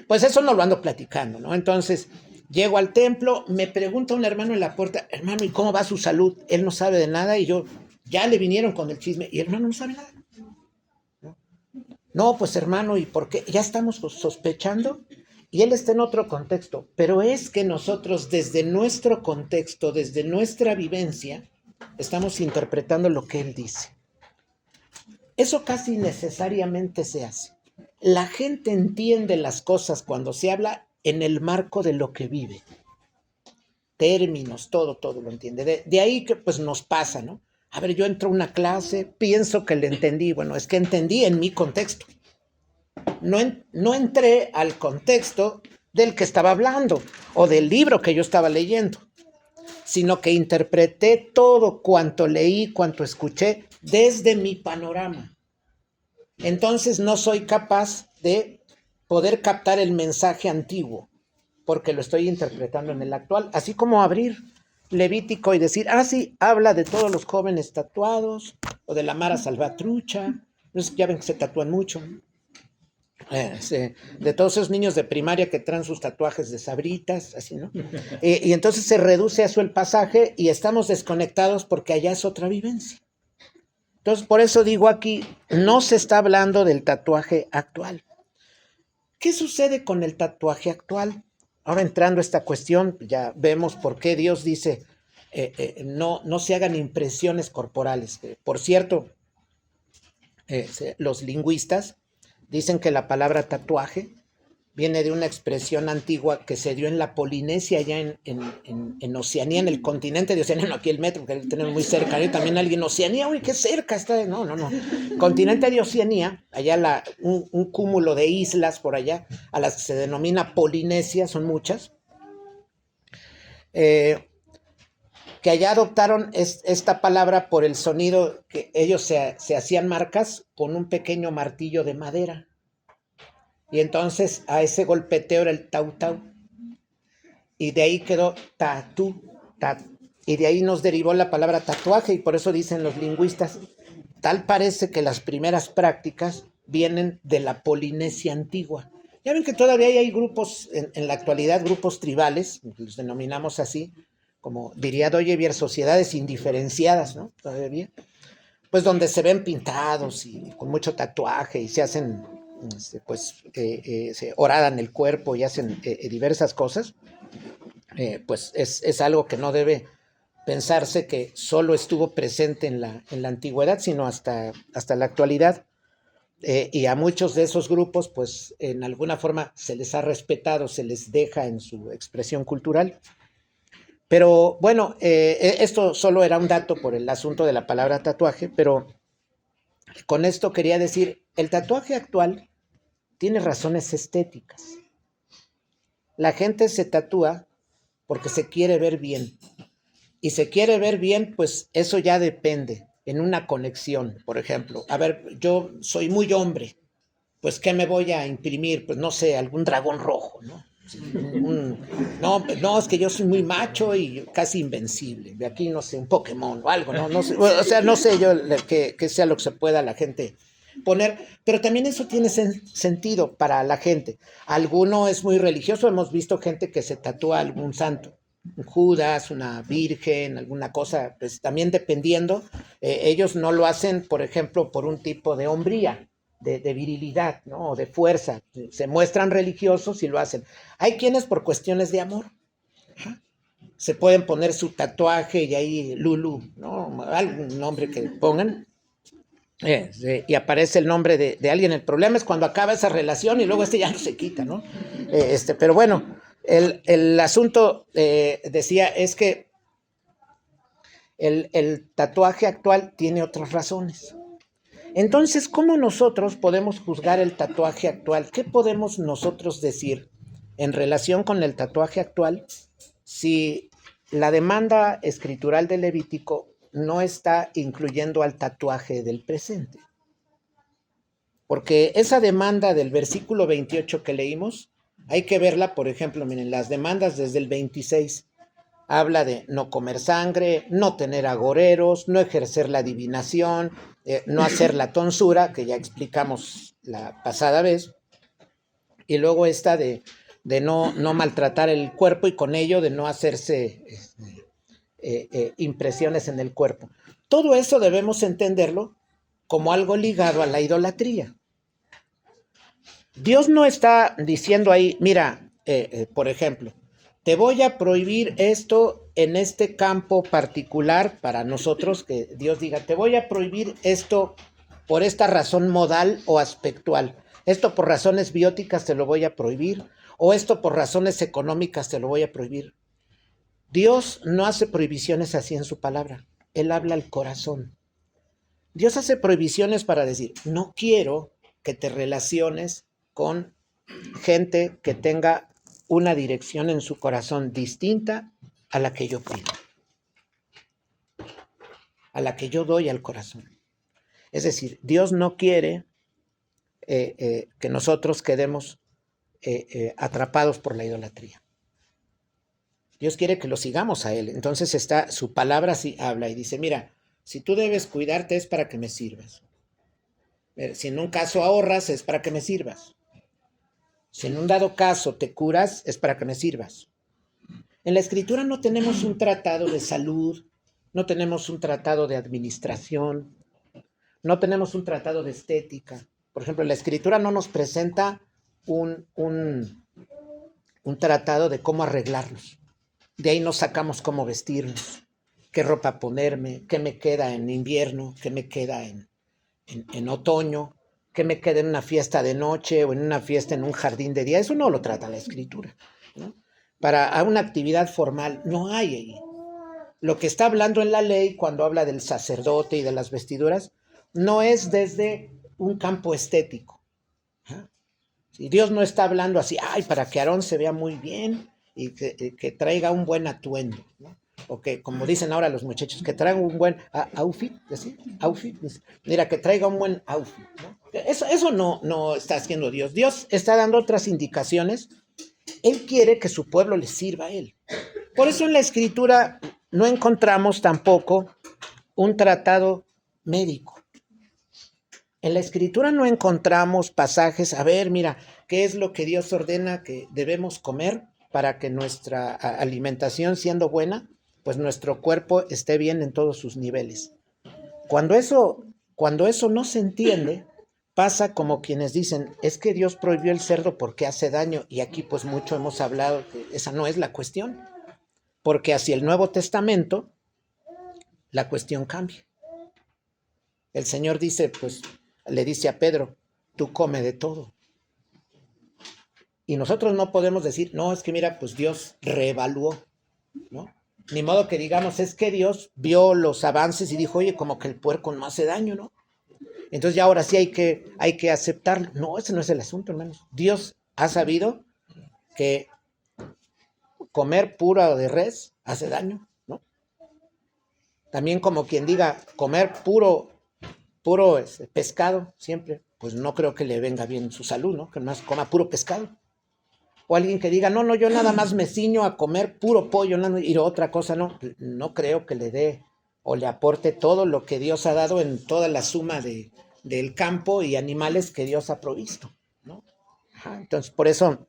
Pues eso no lo ando platicando, ¿no? Entonces, llego al templo, me pregunta un hermano en la puerta, hermano, ¿y cómo va su salud? Él no sabe de nada y yo, ya le vinieron con el chisme y el hermano no sabe nada. No, pues hermano, ¿y por qué? Ya estamos sospechando y él está en otro contexto, pero es que nosotros desde nuestro contexto, desde nuestra vivencia, estamos interpretando lo que él dice. Eso casi necesariamente se hace. La gente entiende las cosas cuando se habla en el marco de lo que vive. Términos, todo lo entiende. De ahí que pues nos pasa, ¿no? A ver, yo entro a una clase, pienso que le entendí. Bueno, es que entendí en mi contexto. No entré al contexto del que estaba hablando o del libro que yo estaba leyendo, sino que interpreté todo cuanto leí, cuanto escuché desde mi panorama. Entonces no soy capaz de poder captar el mensaje antiguo, porque lo estoy interpretando en el actual, así como abrir Levítico y decir, sí, habla de todos los jóvenes tatuados, o de la Mara Salvatrucha, ya ven que se tatúan mucho, de todos esos niños de primaria que traen sus tatuajes de sabritas, así, ¿no? Y entonces se reduce a eso el pasaje y estamos desconectados porque allá es otra vivencia. Entonces, por eso digo aquí, no se está hablando del tatuaje actual. ¿Qué sucede con el tatuaje actual? Ahora entrando a esta cuestión, ya vemos por qué Dios dice, no se hagan impresiones corporales. Por cierto, los lingüistas Dicen que la palabra tatuaje viene de una expresión antigua que se dio en la Polinesia, allá en Oceanía, en el continente de Oceanía, no aquí el metro, que tenemos muy cerca, y también alguien Oceanía, uy, qué cerca está, no, continente de Oceanía, allá un cúmulo de islas por allá, a las que se denomina Polinesia, son muchas, que allá adoptaron esta palabra por el sonido que ellos se hacían marcas con un pequeño martillo de madera. Y entonces a ese golpeteo era el tau tau. Y de ahí quedó tatú. Y de ahí nos derivó la palabra tatuaje. Y por eso dicen los lingüistas, tal parece que las primeras prácticas vienen de la Polinesia antigua. Ya ven que todavía hay grupos, en la actualidad, grupos tribales, los denominamos así, como diría Doyevier, sociedades indiferenciadas, ¿no? Todavía. Pues donde se ven pintados y con mucho tatuaje y se hacen, se horadan el cuerpo y hacen diversas cosas, pues es algo que no debe pensarse que solo estuvo presente en la antigüedad, sino hasta la actualidad. Y a muchos de esos grupos, pues en alguna forma se les ha respetado, se les deja en su expresión cultural. Pero bueno, esto solo era un dato por el asunto de la palabra tatuaje, pero con esto quería decir, el tatuaje actual tiene razones estéticas. La gente se tatúa porque se quiere ver bien. Y se quiere ver bien, pues eso ya depende, en una conexión, por ejemplo. A ver, yo soy muy hombre, pues ¿qué me voy a imprimir? Pues no sé, algún dragón rojo, ¿no? No, es que yo soy muy macho y casi invencible. De aquí, no sé, un Pokémon o algo, ¿no? No sé, o sea, no sé yo que sea lo que se pueda la gente poner, pero también eso tiene sentido para la gente. Alguno es muy religioso, hemos visto gente que se tatúa algún santo, un Judas, una virgen, alguna cosa, pues también dependiendo, ellos no lo hacen, por ejemplo, por un tipo de hombría, de virilidad, ¿no? O de fuerza. Se muestran religiosos y lo hacen. Hay quienes por cuestiones de amor se pueden poner su tatuaje y ahí Lulu, ¿no? Algún nombre que pongan. Y aparece el nombre de alguien. El problema es cuando acaba esa relación y luego ya no se quita, ¿no? Pero bueno, el asunto, decía, es que el tatuaje actual tiene otras razones. Entonces, ¿cómo nosotros podemos juzgar el tatuaje actual? ¿Qué podemos nosotros decir en relación con el tatuaje actual si la demanda escritural del Levítico no está incluyendo al tatuaje del presente? Porque esa demanda del versículo 28 que leímos, hay que verla, por ejemplo, miren, las demandas desde el 26 habla de no comer sangre, no tener agoreros, no ejercer la adivinación, no hacer la tonsura, que ya explicamos la pasada vez, y luego esta de no maltratar el cuerpo y con ello de no hacerse impresiones en el cuerpo. Todo eso debemos entenderlo como algo ligado a la idolatría. Dios no está diciendo ahí, mira, por ejemplo, te voy a prohibir esto en este campo particular para nosotros, que Dios diga, te voy a prohibir esto por esta razón modal o aspectual. Esto por razones bióticas te lo voy a prohibir, o esto por razones económicas te lo voy a prohibir. Dios no hace prohibiciones así en su palabra. Él habla al corazón. Dios hace prohibiciones para decir, no quiero que te relaciones con gente que tenga una dirección en su corazón distinta a la que yo pido, a la que yo doy al corazón. Es decir, Dios no quiere que nosotros quedemos atrapados por la idolatría. Dios quiere que lo sigamos a Él. Entonces su palabra sí habla y dice, mira, si tú debes cuidarte es para que me sirvas. Si en un caso ahorras es para que me sirvas. Si en un dado caso te curas, es para que me sirvas. En la Escritura no tenemos un tratado de salud, no tenemos un tratado de administración, no tenemos un tratado de estética. Por ejemplo, la Escritura no nos presenta un tratado de cómo arreglarnos. De ahí nos sacamos cómo vestirnos, qué ropa ponerme, qué me queda en invierno, qué me queda en otoño, que me quede en una fiesta de noche o en una fiesta en un jardín de día. Eso no lo trata la Escritura, ¿no? Para una actividad formal no hay ahí. Lo que está hablando en la ley cuando habla del sacerdote y de las vestiduras no es desde un campo estético. Si Dios no está hablando así, ay, para que Aarón se vea muy bien y que traiga un buen atuendo, ¿no? O que, como dicen ahora los muchachos, que traiga un buen outfit, ¿sí? Outfit, mira, que traiga un buen outfit, ¿no? Eso no está haciendo Dios. Dios está dando otras indicaciones. Él quiere que su pueblo le sirva a Él. Por eso en la Escritura no encontramos tampoco un tratado médico. En la Escritura no encontramos pasajes, a ver, mira, ¿qué es lo que Dios ordena que debemos comer para que nuestra alimentación, siendo buena, pues nuestro cuerpo esté bien en todos sus niveles? Cuando eso no se entiende, pasa como quienes dicen, es que Dios prohibió el cerdo porque hace daño, y aquí pues mucho hemos hablado que esa no es la cuestión, porque hacia el Nuevo Testamento la cuestión cambia. El Señor dice, pues, le dice a Pedro, tú come de todo. Y nosotros no podemos decir, no, es que mira, pues Dios reevaluó, ¿no? Ni modo que digamos, es que Dios vio los avances y dijo, oye, como que el puerco no hace daño, ¿no? Entonces ya ahora sí hay que aceptarlo. No, ese no es el asunto, hermanos. Dios ha sabido que comer puro de res hace daño, ¿no? También como quien diga, comer puro pescado siempre, pues no creo que le venga bien su salud, ¿no? Que más coma puro pescado. O alguien que diga, no, yo nada más me ciño a comer puro pollo, no, y otra cosa no creo que le dé o le aporte todo lo que Dios ha dado en toda la suma del campo y animales que Dios ha provisto, ¿no? Ajá, entonces, por eso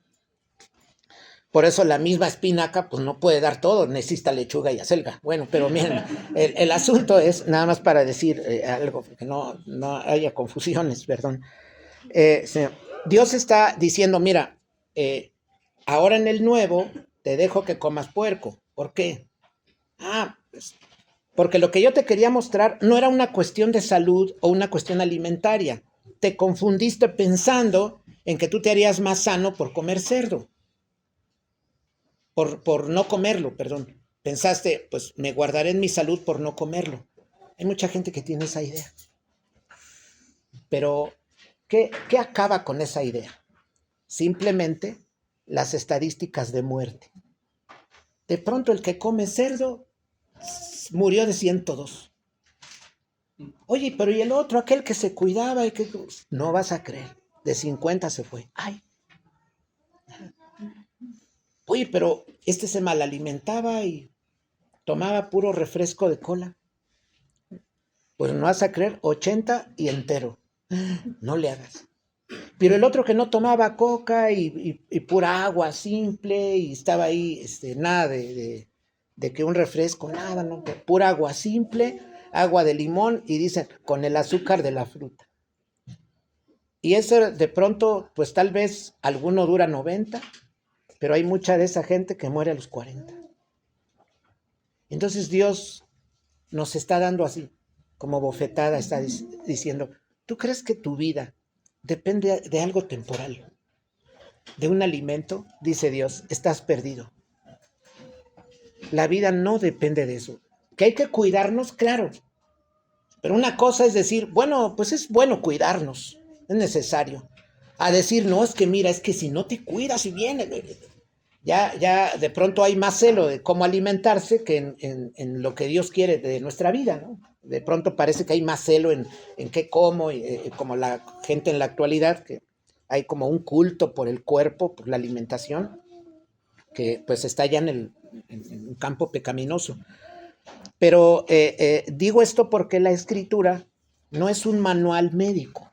la misma espinaca, pues no puede dar todo, necesita lechuga y acelga. Bueno, pero miren, el asunto es, nada más para decir algo, que no haya confusiones, perdón. Dios está diciendo, mira, ahora en el nuevo te dejo que comas puerco. ¿Por qué? Pues, porque lo que yo te quería mostrar no era una cuestión de salud o una cuestión alimentaria. Te confundiste pensando en que tú te harías más sano por comer cerdo. Por no comerlo, perdón. Pensaste, pues me guardaré en mi salud por no comerlo. Hay mucha gente que tiene esa idea. Pero, ¿qué acaba con esa idea? Simplemente las estadísticas de muerte. De pronto el que come cerdo murió de 102. Oye, pero ¿y el otro, aquel que se cuidaba? No vas a creer, de 50 se fue. ¡Ay! Oye, pero este se malalimentaba y tomaba puro refresco de cola. Pues no vas a creer, 80 y entero. No le hagas. Pero el otro que no tomaba coca y pura agua simple y estaba ahí, nada de que un refresco, nada, no, pura agua simple, agua de limón y dicen con el azúcar de la fruta. Y ese de pronto, pues tal vez alguno dura 90, pero hay mucha de esa gente que muere a los 40. Entonces Dios nos está dando así, como bofetada, está diciendo, ¿tú crees que tu vida depende de algo temporal? De un alimento, dice Dios, estás perdido. La vida no depende de eso. Que hay que cuidarnos, claro. Pero una cosa es decir, bueno, pues es bueno cuidarnos, es necesario. A decir, no, es que mira, es que si no te cuidas y vienes, ya de pronto hay más celo de cómo alimentarse que en lo que Dios quiere de nuestra vida, ¿no? De pronto parece que hay más celo en qué como, como la gente en la actualidad, que hay como un culto por el cuerpo, por la alimentación, que pues está ya en un campo pecaminoso. Pero digo esto porque la Escritura no es un manual médico,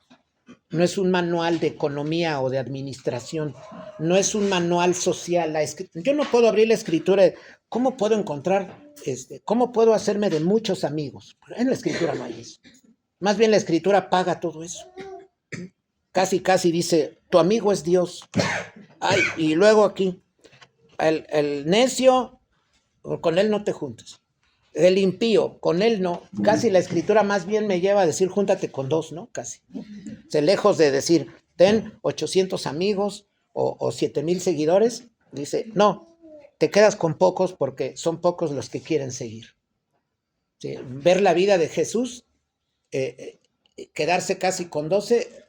no es un manual de economía o de administración, no es un manual social. Yo no puedo abrir la Escritura, ¿cómo puedo encontrar, cómo puedo hacerme de muchos amigos? En la Escritura no hay eso. Más bien la Escritura paga todo eso. Casi dice, tu amigo es Dios. Ay, y luego aquí, el necio, con él no te juntes. El impío, con él no. Casi la escritura más bien me lleva a decir, júntate con dos, ¿no? Casi. O sea, lejos de decir, ten 800 amigos o 7,000 seguidores, dice, no, te quedas con pocos porque son pocos los que quieren seguir. ¿Sí? Ver la vida de Jesús, quedarse casi con 12,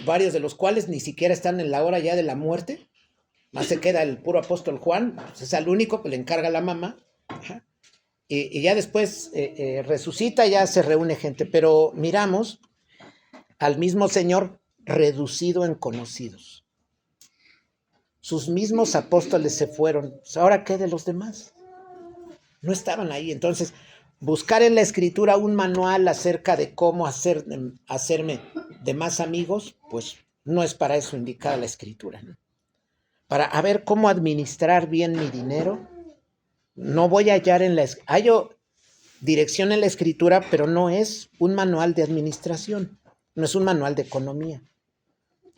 varios de los cuales ni siquiera están en la hora ya de la muerte, más se queda el puro apóstol Juan, pues es el único que le encarga a la mamá, ajá. Y ya después resucita, ya se reúne gente, pero miramos al mismo Señor reducido en conocidos. Sus mismos apóstoles se fueron. ¿Ahora qué de los demás? No estaban ahí. Entonces, buscar en la escritura un manual acerca de cómo hacerme de más amigos, pues no es para eso indicada la escritura, ¿no? Para a ver cómo administrar bien mi dinero. No voy a hallar hallo dirección en la escritura, pero no es un manual de administración, no es un manual de economía.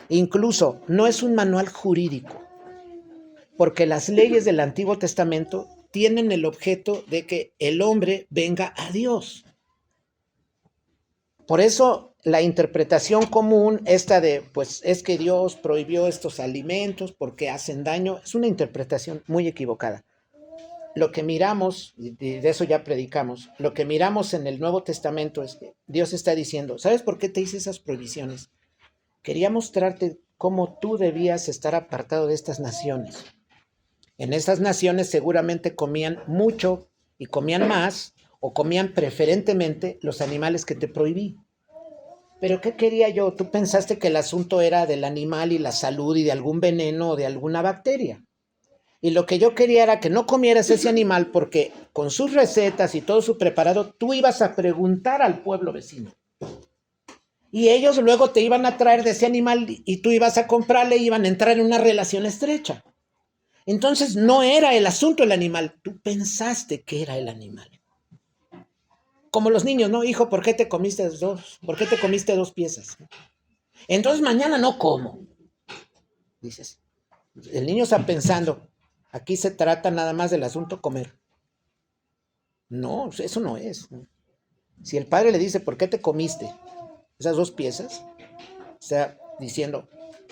Incluso no es un manual jurídico, porque las leyes del Antiguo Testamento tienen el objeto de que el hombre venga a Dios. Por eso la interpretación común, esta de, pues es que Dios prohibió estos alimentos porque hacen daño, es una interpretación muy equivocada. Lo que miramos, y de eso ya predicamos, lo que miramos en el Nuevo Testamento es que Dios está diciendo, ¿sabes por qué te hice esas prohibiciones? Quería mostrarte cómo tú debías estar apartado de estas naciones. En estas naciones seguramente comían mucho y comían más, o comían preferentemente los animales que te prohibí. ¿Pero qué quería yo? Tú pensaste que el asunto era del animal y la salud y de algún veneno o de alguna bacteria. Y lo que yo quería era que no comieras ese animal porque con sus recetas y todo su preparado, tú ibas a preguntar al pueblo vecino. Y ellos luego te iban a traer de ese animal y tú ibas a comprarle y iban a entrar en una relación estrecha. Entonces no era el asunto el animal, tú pensaste que era el animal. Como los niños, ¿no? Hijo, ¿por qué te comiste dos? ¿Por qué te comiste 2 piezas? Entonces mañana no como. Dices, el niño está pensando, aquí se trata nada más del asunto comer. No, eso no es. Si el padre le dice, ¿por qué te comiste esas 2 piezas? Está diciendo,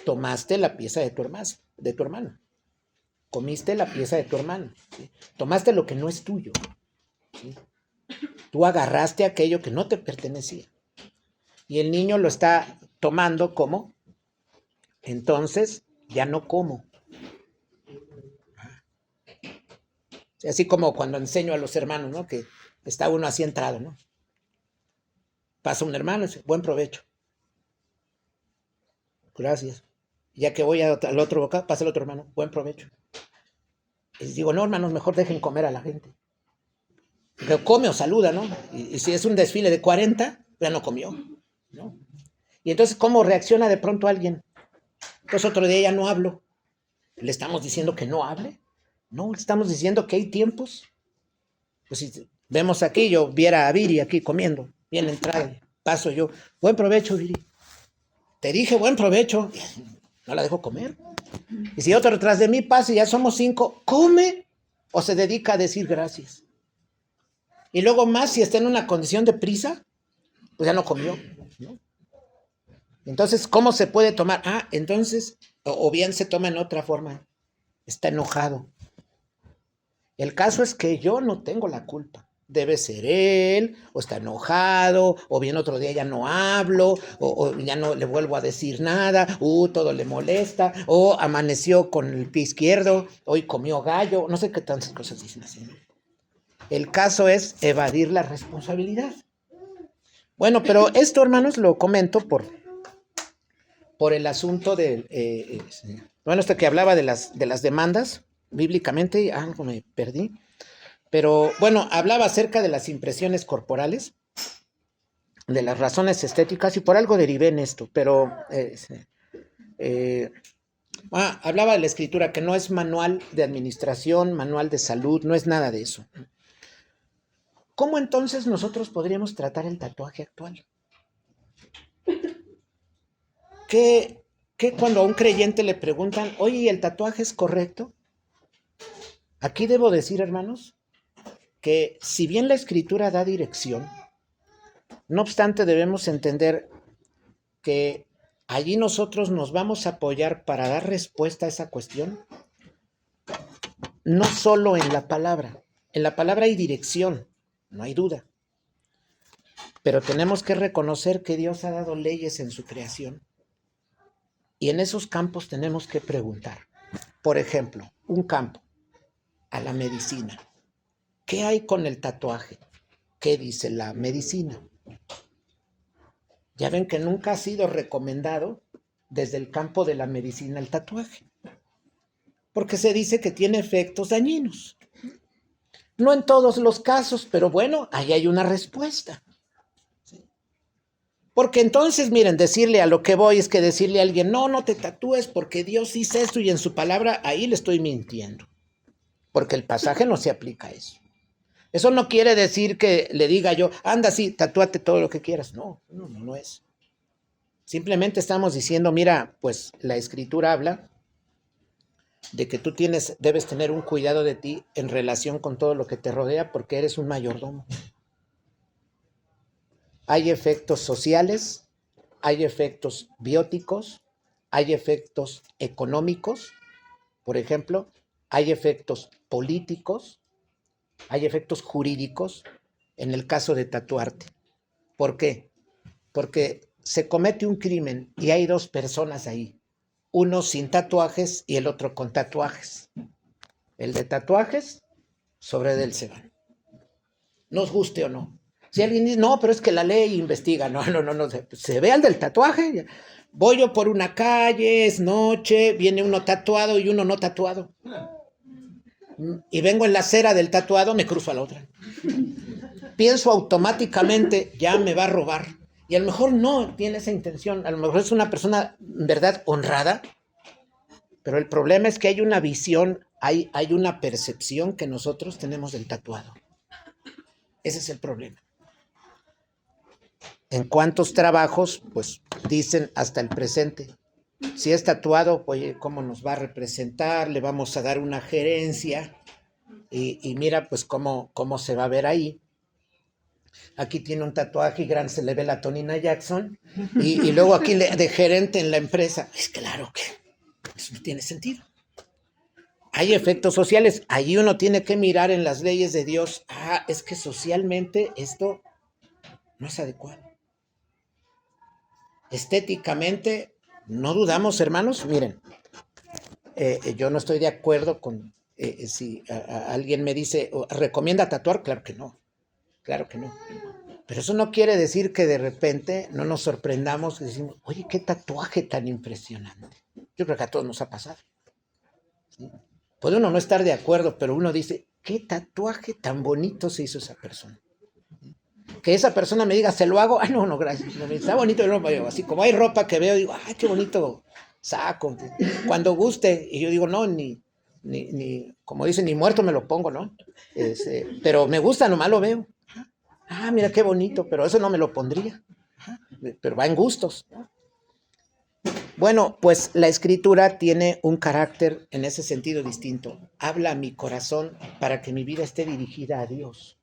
tomaste la pieza de tu hermano. Comiste la pieza de tu hermano. ¿Sí? Tomaste lo que no es tuyo. ¿Sí? Tú agarraste aquello que no te pertenecía. Y el niño lo está tomando como, entonces ya no como. Así como cuando enseño a los hermanos, ¿no? Que está uno así entrado, ¿no? Pasa un hermano y dice, buen provecho. Gracias. Ya que voy al otro bocado, pasa el otro hermano, buen provecho. Y les digo, no, hermanos, mejor dejen comer a la gente. Pero come o saluda, ¿no? Y si es un desfile de 40, ya no comió, ¿no? Y entonces, ¿cómo reacciona de pronto alguien? Entonces otro día ya no hablo. ¿Le estamos diciendo que no hable? No, le estamos diciendo que hay tiempos. Pues si vemos aquí, yo viera a Viri aquí comiendo, bien entrada, paso yo, buen provecho, Viri. Te dije buen provecho, no la dejo comer. Y si otro detrás de mí pasa y ya somos 5, come o se dedica a decir gracias. Y luego más, si está en una condición de prisa, pues ya no comió, ¿no? Entonces, ¿cómo se puede tomar? Entonces, o bien se toma en otra forma. Está enojado. El caso es que yo no tengo la culpa. Debe ser él, o está enojado, o bien otro día ya no hablo, o ya no le vuelvo a decir nada, todo le molesta, o amaneció con el pie izquierdo, hoy comió gallo, no sé qué tantas cosas dicen así, ¿no? El caso es evadir la responsabilidad. Bueno, pero esto, hermanos, lo comento por el asunto de, bueno, esto que hablaba de las demandas, bíblicamente, algo me perdí, pero bueno, hablaba acerca de las impresiones corporales, de las razones estéticas, y por algo derivé en esto, pero hablaba de la escritura, que no es manual de administración, manual de salud, no es nada de eso. ¿Cómo entonces nosotros podríamos tratar el tatuaje actual? ¿Qué cuando a un creyente le preguntan, oye, ¿el tatuaje es correcto? Aquí debo decir, hermanos, que si bien la Escritura da dirección, no obstante debemos entender que allí nosotros nos vamos a apoyar para dar respuesta a esa cuestión, no solo en la palabra hay dirección, no hay duda, pero tenemos que reconocer que Dios ha dado leyes en su creación y en esos campos tenemos que preguntar. Por ejemplo, un campo, a la medicina. ¿Qué hay con el tatuaje? ¿Qué dice la medicina? Ya ven que nunca ha sido recomendado desde el campo de la medicina el tatuaje, porque se dice que tiene efectos dañinos. No en todos los casos, pero bueno, ahí hay una respuesta. ¿Sí? Porque entonces, miren, decirle a lo que voy es que decirle a alguien, no te tatúes porque Dios dice esto y en su palabra, ahí le estoy mintiendo. Porque el pasaje no se aplica a eso. Eso no quiere decir que le diga yo, anda, sí, tatúate todo lo que quieras. No es. Simplemente estamos diciendo, mira, pues la Escritura habla de que tú debes tener un cuidado de ti en relación con todo lo que te rodea porque eres un mayordomo. Hay efectos sociales, hay efectos bióticos, hay efectos económicos, por ejemplo, hay efectos políticos, hay efectos jurídicos en el caso de tatuarte. ¿Por qué? Porque se comete un crimen y hay dos personas ahí, uno sin tatuajes y el otro con tatuajes. El de tatuajes, sobre él se van. Nos guste o no. Si alguien dice, no, pero es que la ley investiga, no, se ve al del tatuaje. Voy yo por una calle, es noche, viene uno tatuado y uno no tatuado. Y vengo en la acera del tatuado, me cruzo a la otra. Pienso automáticamente, ya me va a robar. Y a lo mejor no tiene esa intención, a lo mejor es una persona, en verdad, honrada, pero el problema es que hay una visión, hay una percepción que nosotros tenemos del tatuado. Ese es el problema. En cuántos trabajos, pues dicen hasta el presente. Si es tatuado, oye, ¿cómo nos va a representar? Le vamos a dar una gerencia y mira pues cómo se va a ver ahí. Aquí tiene un tatuaje y se le ve la Tonina Jackson y luego aquí de gerente en la empresa. Es claro que eso no tiene sentido. Hay efectos sociales. Ahí uno tiene que mirar en las leyes de Dios. Es que socialmente esto no es adecuado. Estéticamente, no dudamos, hermanos. Miren, yo no estoy de acuerdo con si alguien me dice, ¿recomienda tatuar? Claro que no. Pero eso no quiere decir que de repente no nos sorprendamos y decimos, oye, qué tatuaje tan impresionante. Yo creo que a todos nos ha pasado. ¿Sí? Puede uno no estar de acuerdo, pero uno dice, qué tatuaje tan bonito se hizo esa persona. Que esa persona me diga, ¿se lo hago? No, gracias. Está bonito el ropa. Así como hay ropa que veo, digo, qué bonito saco. Cuando guste. Y yo digo, no, ni como dicen, ni muerto me lo pongo, ¿no? Pero me gusta, nomás lo veo. Mira qué bonito, pero eso no me lo pondría. Pero va en gustos. Bueno, pues la Escritura tiene un carácter en ese sentido distinto. Habla a mi corazón para que mi vida esté dirigida a Dios.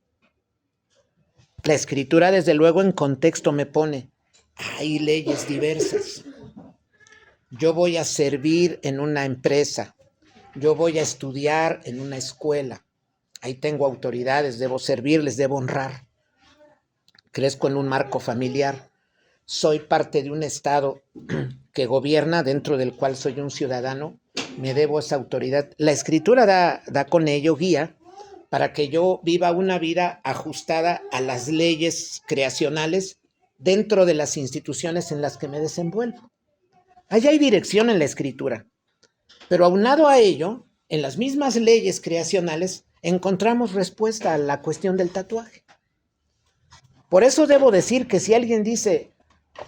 La Escritura, desde luego, en contexto me pone, hay leyes diversas. Yo voy a servir en una empresa. Yo voy a estudiar en una escuela. Ahí tengo autoridades, debo servirles, debo honrar. Crezco en un marco familiar. Soy parte de un Estado que gobierna, dentro del cual soy un ciudadano. Me debo a esa autoridad. La Escritura da con ello guía para que yo viva una vida ajustada a las leyes creacionales dentro de las instituciones en las que me desenvuelvo. Allá hay dirección en la Escritura, pero aunado a ello, en las mismas leyes creacionales encontramos respuesta a la cuestión del tatuaje. Por eso debo decir que si alguien dice,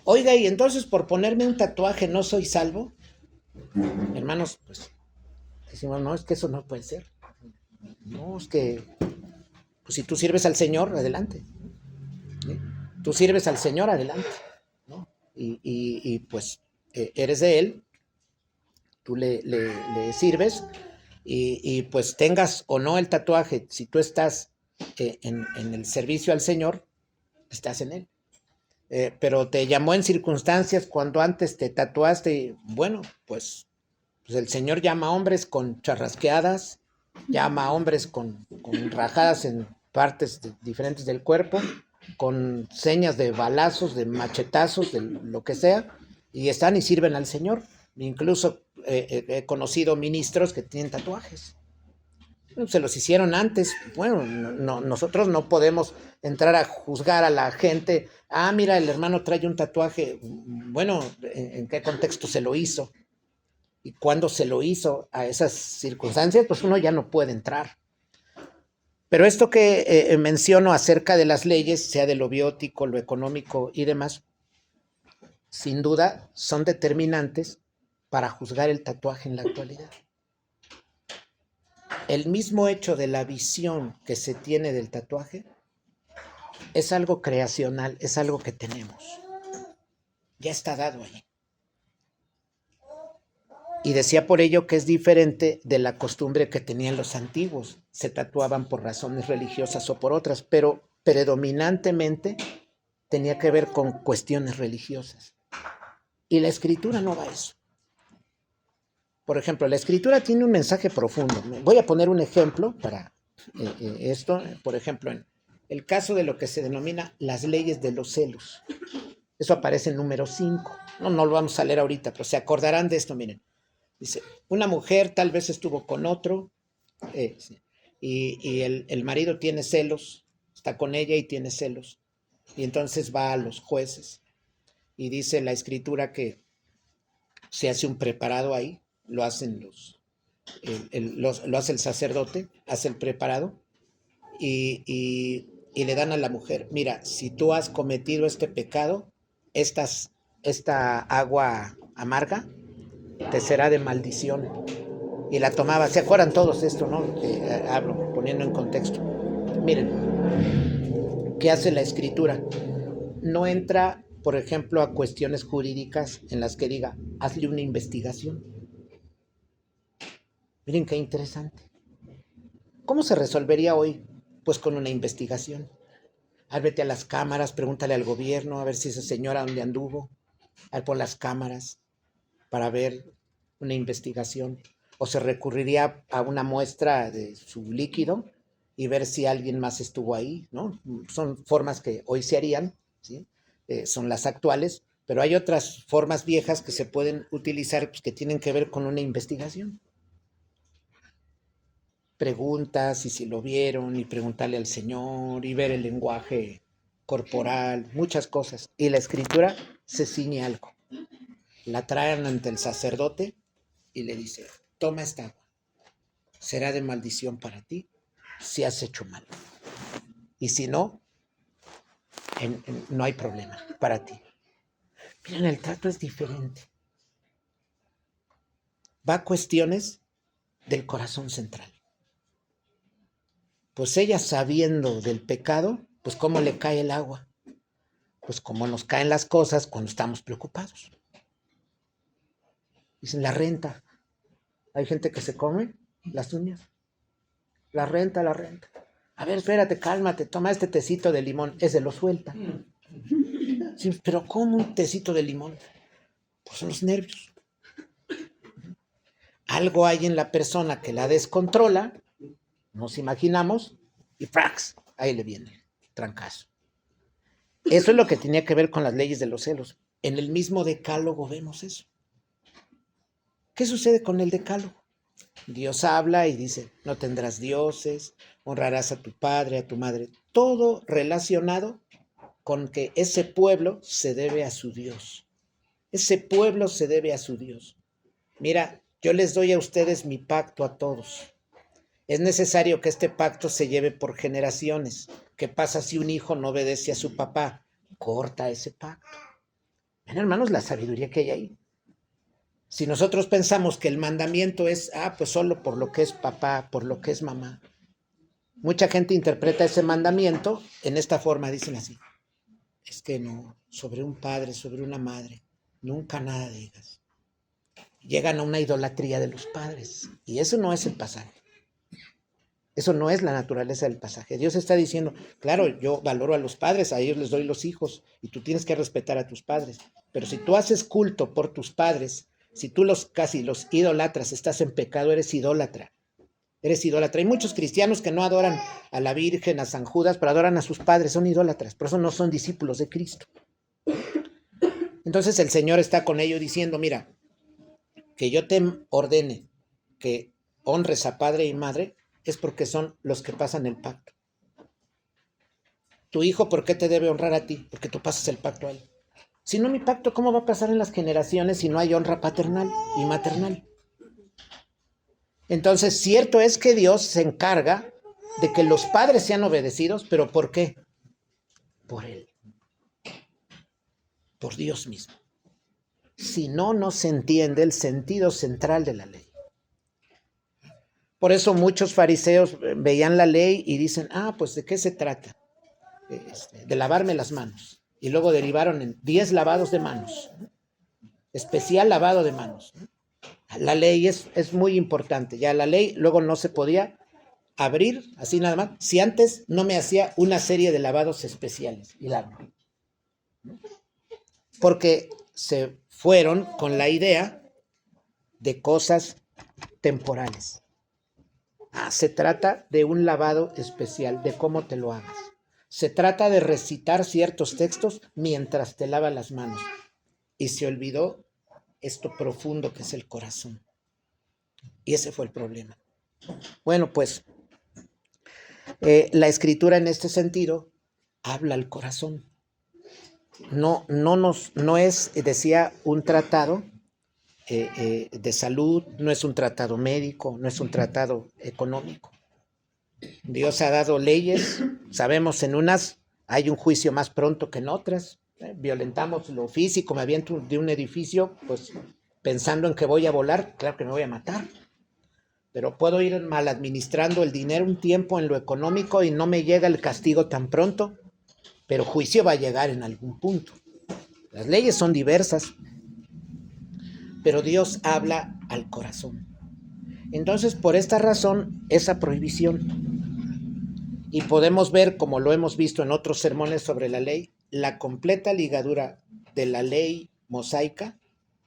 oiga, y entonces por ponerme un tatuaje no soy salvo, hermanos, pues decimos, no, es que eso no puede ser. No, es que pues si tú sirves al Señor, adelante. ¿Sí? Tú sirves al Señor, adelante. ¿No? Y pues eres de Él, tú le sirves y pues tengas o no el tatuaje, si tú estás en el servicio al Señor, estás en Él. Pero te llamó en circunstancias cuando antes te tatuaste, bueno, pues el Señor llama a hombres con charrasqueadas, llama a hombres con rajadas en partes diferentes del cuerpo, con señas de balazos, de machetazos, de lo que sea, y están y sirven al Señor. Incluso he conocido ministros que tienen tatuajes. Se los hicieron antes. Bueno, nosotros no podemos entrar a juzgar a la gente. Ah, mira, el hermano trae un tatuaje. Bueno, ¿en qué contexto se lo hizo? Y cuando se lo hizo a esas circunstancias, pues uno ya no puede entrar. Pero esto que menciono acerca de las leyes, sea de lo biótico, lo económico y demás, sin duda son determinantes para juzgar el tatuaje en la actualidad. El mismo hecho de la visión que se tiene del tatuaje es algo creacional, es algo que tenemos. Ya está dado ahí. Y decía por ello que es diferente de la costumbre que tenían los antiguos. Se tatuaban por razones religiosas o por otras, pero predominantemente tenía que ver con cuestiones religiosas. Y la escritura no va a eso. Por ejemplo, la escritura tiene un mensaje profundo. Voy a poner un ejemplo para esto. Por ejemplo, en el caso de lo que se denomina las leyes de los celos. Eso aparece en número 5. No lo vamos a leer ahorita, pero se acordarán de esto, miren. Dice, una mujer tal vez estuvo con otro y el marido tiene celos, está con ella y tiene celos. Y entonces va a los jueces y dice la escritura que se hace un preparado ahí, lo hacen lo hace el sacerdote, hace el preparado y le dan a la mujer, mira, si tú has cometido este pecado, esta agua amarga te será de maldición. Y la tomaba, ¿se acuerdan todos esto, no? Hablo, poniendo en contexto. Miren, ¿qué hace la escritura? No entra, por ejemplo, a cuestiones jurídicas en las que diga, hazle una investigación. Miren qué interesante. ¿Cómo se resolvería hoy? Pues con una investigación. Vete a las cámaras, pregúntale al gobierno, a ver si esa señora dónde anduvo. A ver por las cámaras para ver una investigación. O se recurriría a una muestra de su líquido y ver si alguien más estuvo ahí, ¿no? Son formas que hoy se harían, ¿sí? Son las actuales, pero hay otras formas viejas que se pueden utilizar, pues, que tienen que ver con una investigación. Preguntas y si lo vieron, y preguntarle al Señor, y ver el lenguaje corporal, muchas cosas. Y la escritura se ciñe algo. La traen ante el sacerdote y le dice, toma esta agua, será de maldición para ti si has hecho mal. Y si no, no hay problema para ti. Miren, el trato es diferente. Va a cuestiones del corazón central. Pues ella, sabiendo del pecado, pues ¿cómo le cae el agua? Pues como nos caen las cosas cuando estamos preocupados. Dicen, la renta. Hay gente que se come las uñas. La renta. A ver, espérate, cálmate, toma este tecito de limón. Ese lo suelta. Sí, pero ¿cómo un tecito de limón? Pues son los nervios. Algo hay en la persona que la descontrola, nos imaginamos, y ¡frax! Ahí le viene el trancazo. Eso es lo que tenía que ver con las leyes de los celos. En el mismo decálogo vemos eso. ¿Qué sucede con el decálogo? Dios habla y dice, no tendrás dioses, honrarás a tu padre, a tu madre. Todo relacionado con que ese pueblo se debe a su Dios. Ese pueblo se debe a su Dios. Mira, yo les doy a ustedes mi pacto a todos. Es necesario que este pacto se lleve por generaciones. ¿Qué pasa si un hijo no obedece a su papá? Corta ese pacto. Ven, hermanos, la sabiduría que hay ahí. Si nosotros pensamos que el mandamiento es, pues solo por lo que es papá, por lo que es mamá. Mucha gente interpreta ese mandamiento en esta forma, dicen así. Es que no, sobre un padre, sobre una madre, nunca nada digas. Llegan a una idolatría de los padres. Y eso no es el pasaje. Eso no es la naturaleza del pasaje. Dios está diciendo, claro, yo valoro a los padres, a ellos les doy los hijos, y tú tienes que respetar a tus padres. Pero si tú haces culto por tus padres, si tú casi los idolatras, estás en pecado, eres idólatra. Eres idólatra. Hay muchos cristianos que no adoran a la Virgen, a San Judas, pero adoran a sus padres, son idólatras, por eso no son discípulos de Cristo. Entonces el Señor está con ellos diciendo, mira, que yo te ordene que honres a padre y madre, es porque son los que pasan el pacto. Tu hijo, ¿por qué te debe honrar a ti? Porque tú pasas el pacto a él. Si no, mi pacto, ¿cómo va a pasar en las generaciones si no hay honra paternal y maternal? Entonces, cierto es que Dios se encarga de que los padres sean obedecidos, pero ¿por qué? Por Él. Por Dios mismo. Si no, no se entiende el sentido central de la ley. Por eso muchos fariseos veían la ley y dicen, pues ¿de qué se trata? De lavarme las manos. Y luego derivaron en 10 lavados de manos. Especial lavado de manos. La ley es muy importante. Ya la ley luego no se podía abrir así nada más, si antes no me hacía una serie de lavados especiales. Y porque se fueron con la idea de cosas temporales. Se trata de un lavado especial, de cómo te lo hagas. Se trata de recitar ciertos textos mientras te lavas las manos. Y se olvidó esto profundo que es el corazón. Y ese fue el problema. Bueno, pues la Escritura en este sentido habla al corazón. No es, decía, un tratado de salud, no es un tratado médico, no es un tratado económico. Dios ha dado leyes, sabemos en unas hay un juicio más pronto que en otras. Violentamos lo físico, me aviento de un edificio, pues pensando en que voy a volar, claro que me voy a matar. Pero puedo ir mal administrando el dinero un tiempo en lo económico y no me llega el castigo tan pronto, pero juicio va a llegar en algún punto. Las leyes son diversas, pero Dios habla al corazón. Entonces, por esta razón, esa prohibición. Y podemos ver, como lo hemos visto en otros sermones sobre la ley, la completa ligadura de la ley mosaica,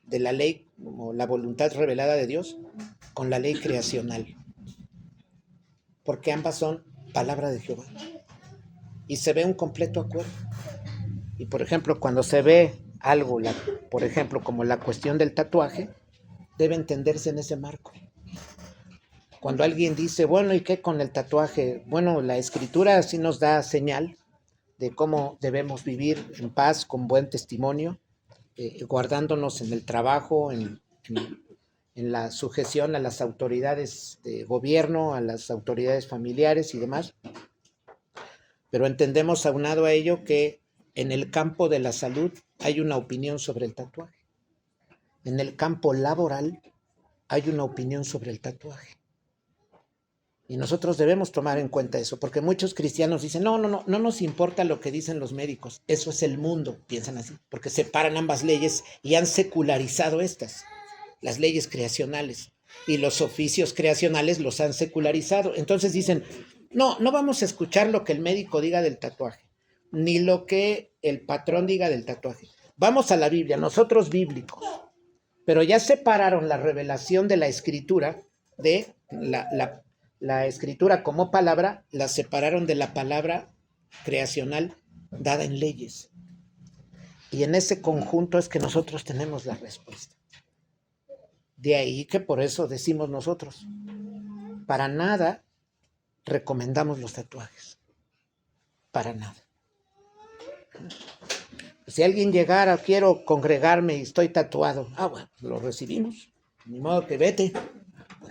de la ley como la voluntad revelada de Dios, con la ley creacional. Porque ambas son palabra de Jehová. Y se ve un completo acuerdo. Y por ejemplo, cuando se ve algo, por ejemplo, como la cuestión del tatuaje, debe entenderse en ese marco. Cuando alguien dice, bueno, ¿y qué con el tatuaje? Bueno, la Escritura sí nos da señal de cómo debemos vivir en paz, con buen testimonio, guardándonos en el trabajo, en la sujeción a las autoridades de gobierno, a las autoridades familiares y demás. Pero entendemos aunado a ello que en el campo de la salud hay una opinión sobre el tatuaje. En el campo laboral hay una opinión sobre el tatuaje. Y nosotros debemos tomar en cuenta eso, porque muchos cristianos dicen, no nos importa lo que dicen los médicos, eso es el mundo, piensan así, porque separan ambas leyes y han secularizado estas, las leyes creacionales, y los oficios creacionales los han secularizado. Entonces dicen, no vamos a escuchar lo que el médico diga del tatuaje, ni lo que el patrón diga del tatuaje. Vamos a la Biblia, nosotros bíblicos, pero ya separaron la revelación de la Escritura de la Escritura como palabra, la separaron de la palabra creacional dada en leyes. Y en ese conjunto es que nosotros tenemos la respuesta. De ahí que por eso decimos nosotros, para nada recomendamos los tatuajes. Para nada. Si alguien llegara, quiero congregarme y estoy tatuado, bueno, lo recibimos. Ni modo que vete.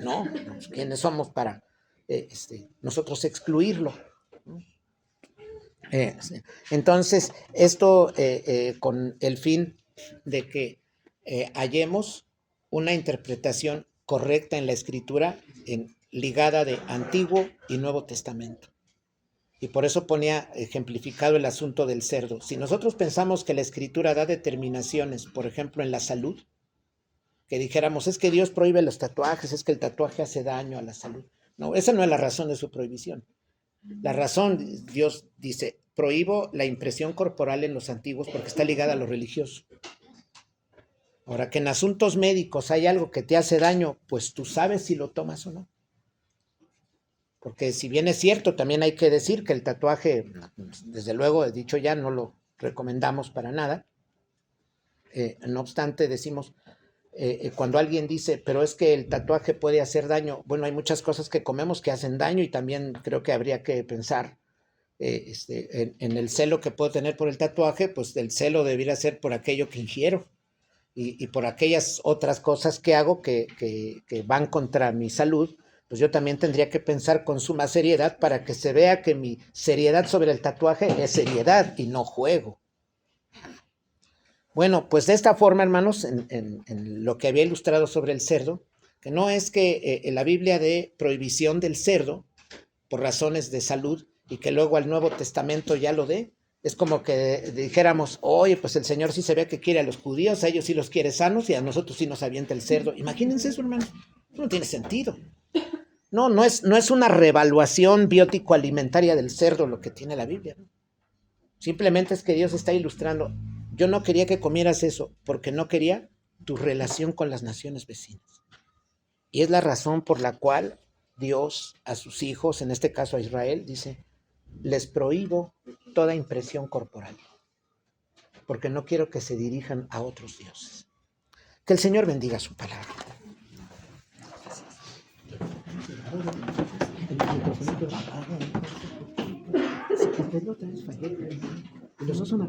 No, ¿quiénes somos para nosotros excluirlo? Entonces, esto con el fin de que hallemos una interpretación correcta en la Escritura, ligada de Antiguo y Nuevo Testamento. Y por eso ponía ejemplificado el asunto del cerdo. Si nosotros pensamos que la Escritura da determinaciones, por ejemplo, en la salud, que dijéramos, es que Dios prohíbe los tatuajes, es que el tatuaje hace daño a la salud. No, esa no es la razón de su prohibición. La razón, Dios dice, prohíbo la impresión corporal en los antiguos porque está ligada a lo religioso. Ahora, que en asuntos médicos hay algo que te hace daño, pues tú sabes si lo tomas o no. Porque si bien es cierto, también hay que decir que el tatuaje, desde luego, he dicho ya, no lo recomendamos para nada. No obstante, decimos, cuando alguien dice, pero es que el tatuaje puede hacer daño, bueno, hay muchas cosas que comemos que hacen daño y también creo que habría que pensar en el celo que puedo tener por el tatuaje, pues el celo debería ser por aquello que ingiero y por aquellas otras cosas que hago que van contra mi salud, pues yo también tendría que pensar con suma seriedad para que se vea que mi seriedad sobre el tatuaje es seriedad y no juego. Bueno, pues de esta forma, hermanos, en lo que había ilustrado sobre el cerdo, que no es que la Biblia dé prohibición del cerdo por razones de salud y que luego al Nuevo Testamento ya lo dé. Es como que dijéramos, oye, pues el Señor sí se ve que quiere a los judíos, a ellos sí los quiere sanos y a nosotros sí nos avienta el cerdo. Imagínense eso, hermano. No tiene sentido. No es una revaluación biótico-alimentaria del cerdo lo que tiene la Biblia, ¿no? Simplemente es que Dios está ilustrando. Yo no quería que comieras eso porque no quería tu relación con las naciones vecinas. Y es la razón por la cual Dios a sus hijos, en este caso a Israel, dice, les prohíbo toda impresión corporal, porque no quiero que se dirijan a otros dioses. Que el Señor bendiga su palabra. Los dos son